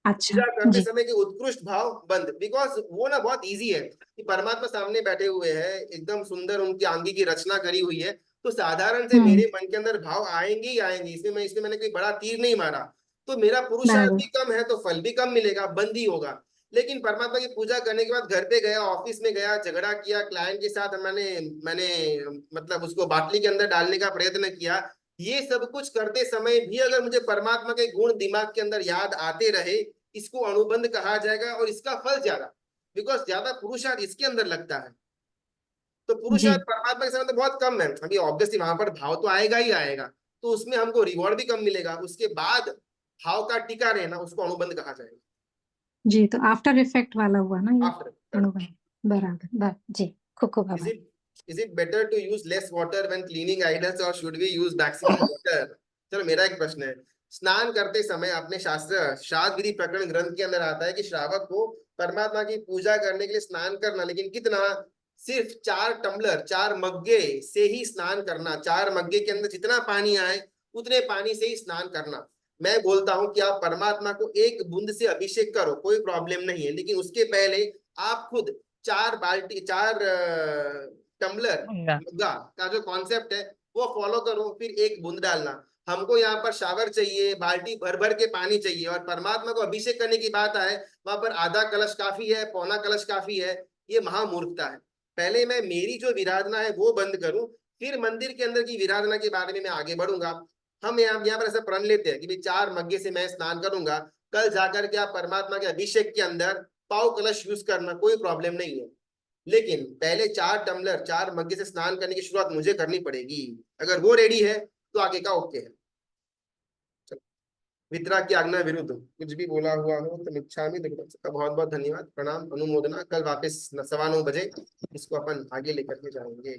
अच्छा पूजा करते जी। समय के उत्कृष्ट भाव बंद, बिकॉज वो ना बहुत इजी है कि परमात्मा सामने बैठे हुए हैं, एकदम सुंदर उनकी आंगी की रचना करी हुई है, तो साधारण से मेरे मन के अंदर भाव आएंगे ही आएंगे। इसमें मैंने कोई बड़ा तीर नहीं मारा, तो मेरा पुरुषार्थ भी कम है तो फल भी कम मिलेगा, बंद ही होगा। लेकिन परमात्मा की पूजा करने के बाद घर पे गया, ऑफिस में गया, झगड़ा किया क्लाइंट के साथ, मैंने मैंने मतलब उसको बाटली के अंदर डालने का प्रयत्न किया। ये सब कुछ करते समय भी अगर मुझे परमात्मा के गुण दिमाग के अंदर याद आते रहे, इसको अनुबंध कहा जाएगा और इसका फल ज्यादा, बिकॉज ज्यादा पुरुषार्थ इसके अंदर लगता है। तो जी पुरुषार्थ परमात्मा के समय तो बहुत कम है, अभी ऑब्वियसली वहां पर भाव तो आएगा ही आएगा, तो उसमें हमको रिवॉर्ड भी कम मिलेगा। उसके बाद भाव का टिका रहना, उसको अनुबंध कहा जाएगा। जी, तो आफ्टर इफेक्ट वाला हुआ ना ये आफ्टर, अनुबंध। बराबर जी, खूब is आभार। it is it better to use less water when cleaning idols or should we use maximum water? चलो मेरा एक प्रश्न है, स्नान करते समय अपने श्राद्ध विधि प्रकरण ग्रंथ के अंदर आता है कि श्रावक को परमात्मा की पूजा करने के लिए स्नान करना, लेकिन कितना, सिर्फ 4 टम्बलर 4 मग्गे से ही स्नान करना। 4 मग्गे के अंदर जितना पानी आए उतने पानी से ही स्नान करना। मैं बोलता हूं कि आप परमात्मा को 1 बूंद से अभिषेक करो, कोई प्रॉब्लम नहीं है, लेकिन उसके पहले आप खुद 4 बाल्टी 4 टम्बलर गंगा। मग्गा का जो कॉन्सेप्ट है वो फॉलो करो, फिर 1 बूंद डालना। हमको यहाँ पर शावर चाहिए, बाल्टी भर भर के पानी चाहिए, और परमात्मा को अभिषेक करने की बात आए वहां पर आधा कलश काफी है, पौना कलश काफी है। ये महामूर्खता है। पहले मैं मेरी जो विराधना है वो बंद करूं, फिर मंदिर के अंदर की विराधना के बारे में मैं आगे बढ़ूंगा। हम यहाँ पर ऐसा प्रण लेते हैं कि भाई 4 मग्गे से मैं स्नान करूंगा, कल जाकर के आप परमात्मा के अभिषेक के अंदर पाव कलश यूज करना, कोई प्रॉब्लम नहीं है, लेकिन पहले 4 टम्बलर 4 मग्गे से स्नान करने की शुरुआत मुझे करनी पड़ेगी। अगर वो रेडी है तो आगे का ओके है। वितरा की आज्ञा विरुद्ध कुछ भी बोला हुआ हो तो मिच्छामि दुक्कडम। बहुत बहुत धन्यवाद, प्रणाम, अनुमोदना। कल वापस 9:15 बजे इसको अपन आगे लेकर के जाएंगे।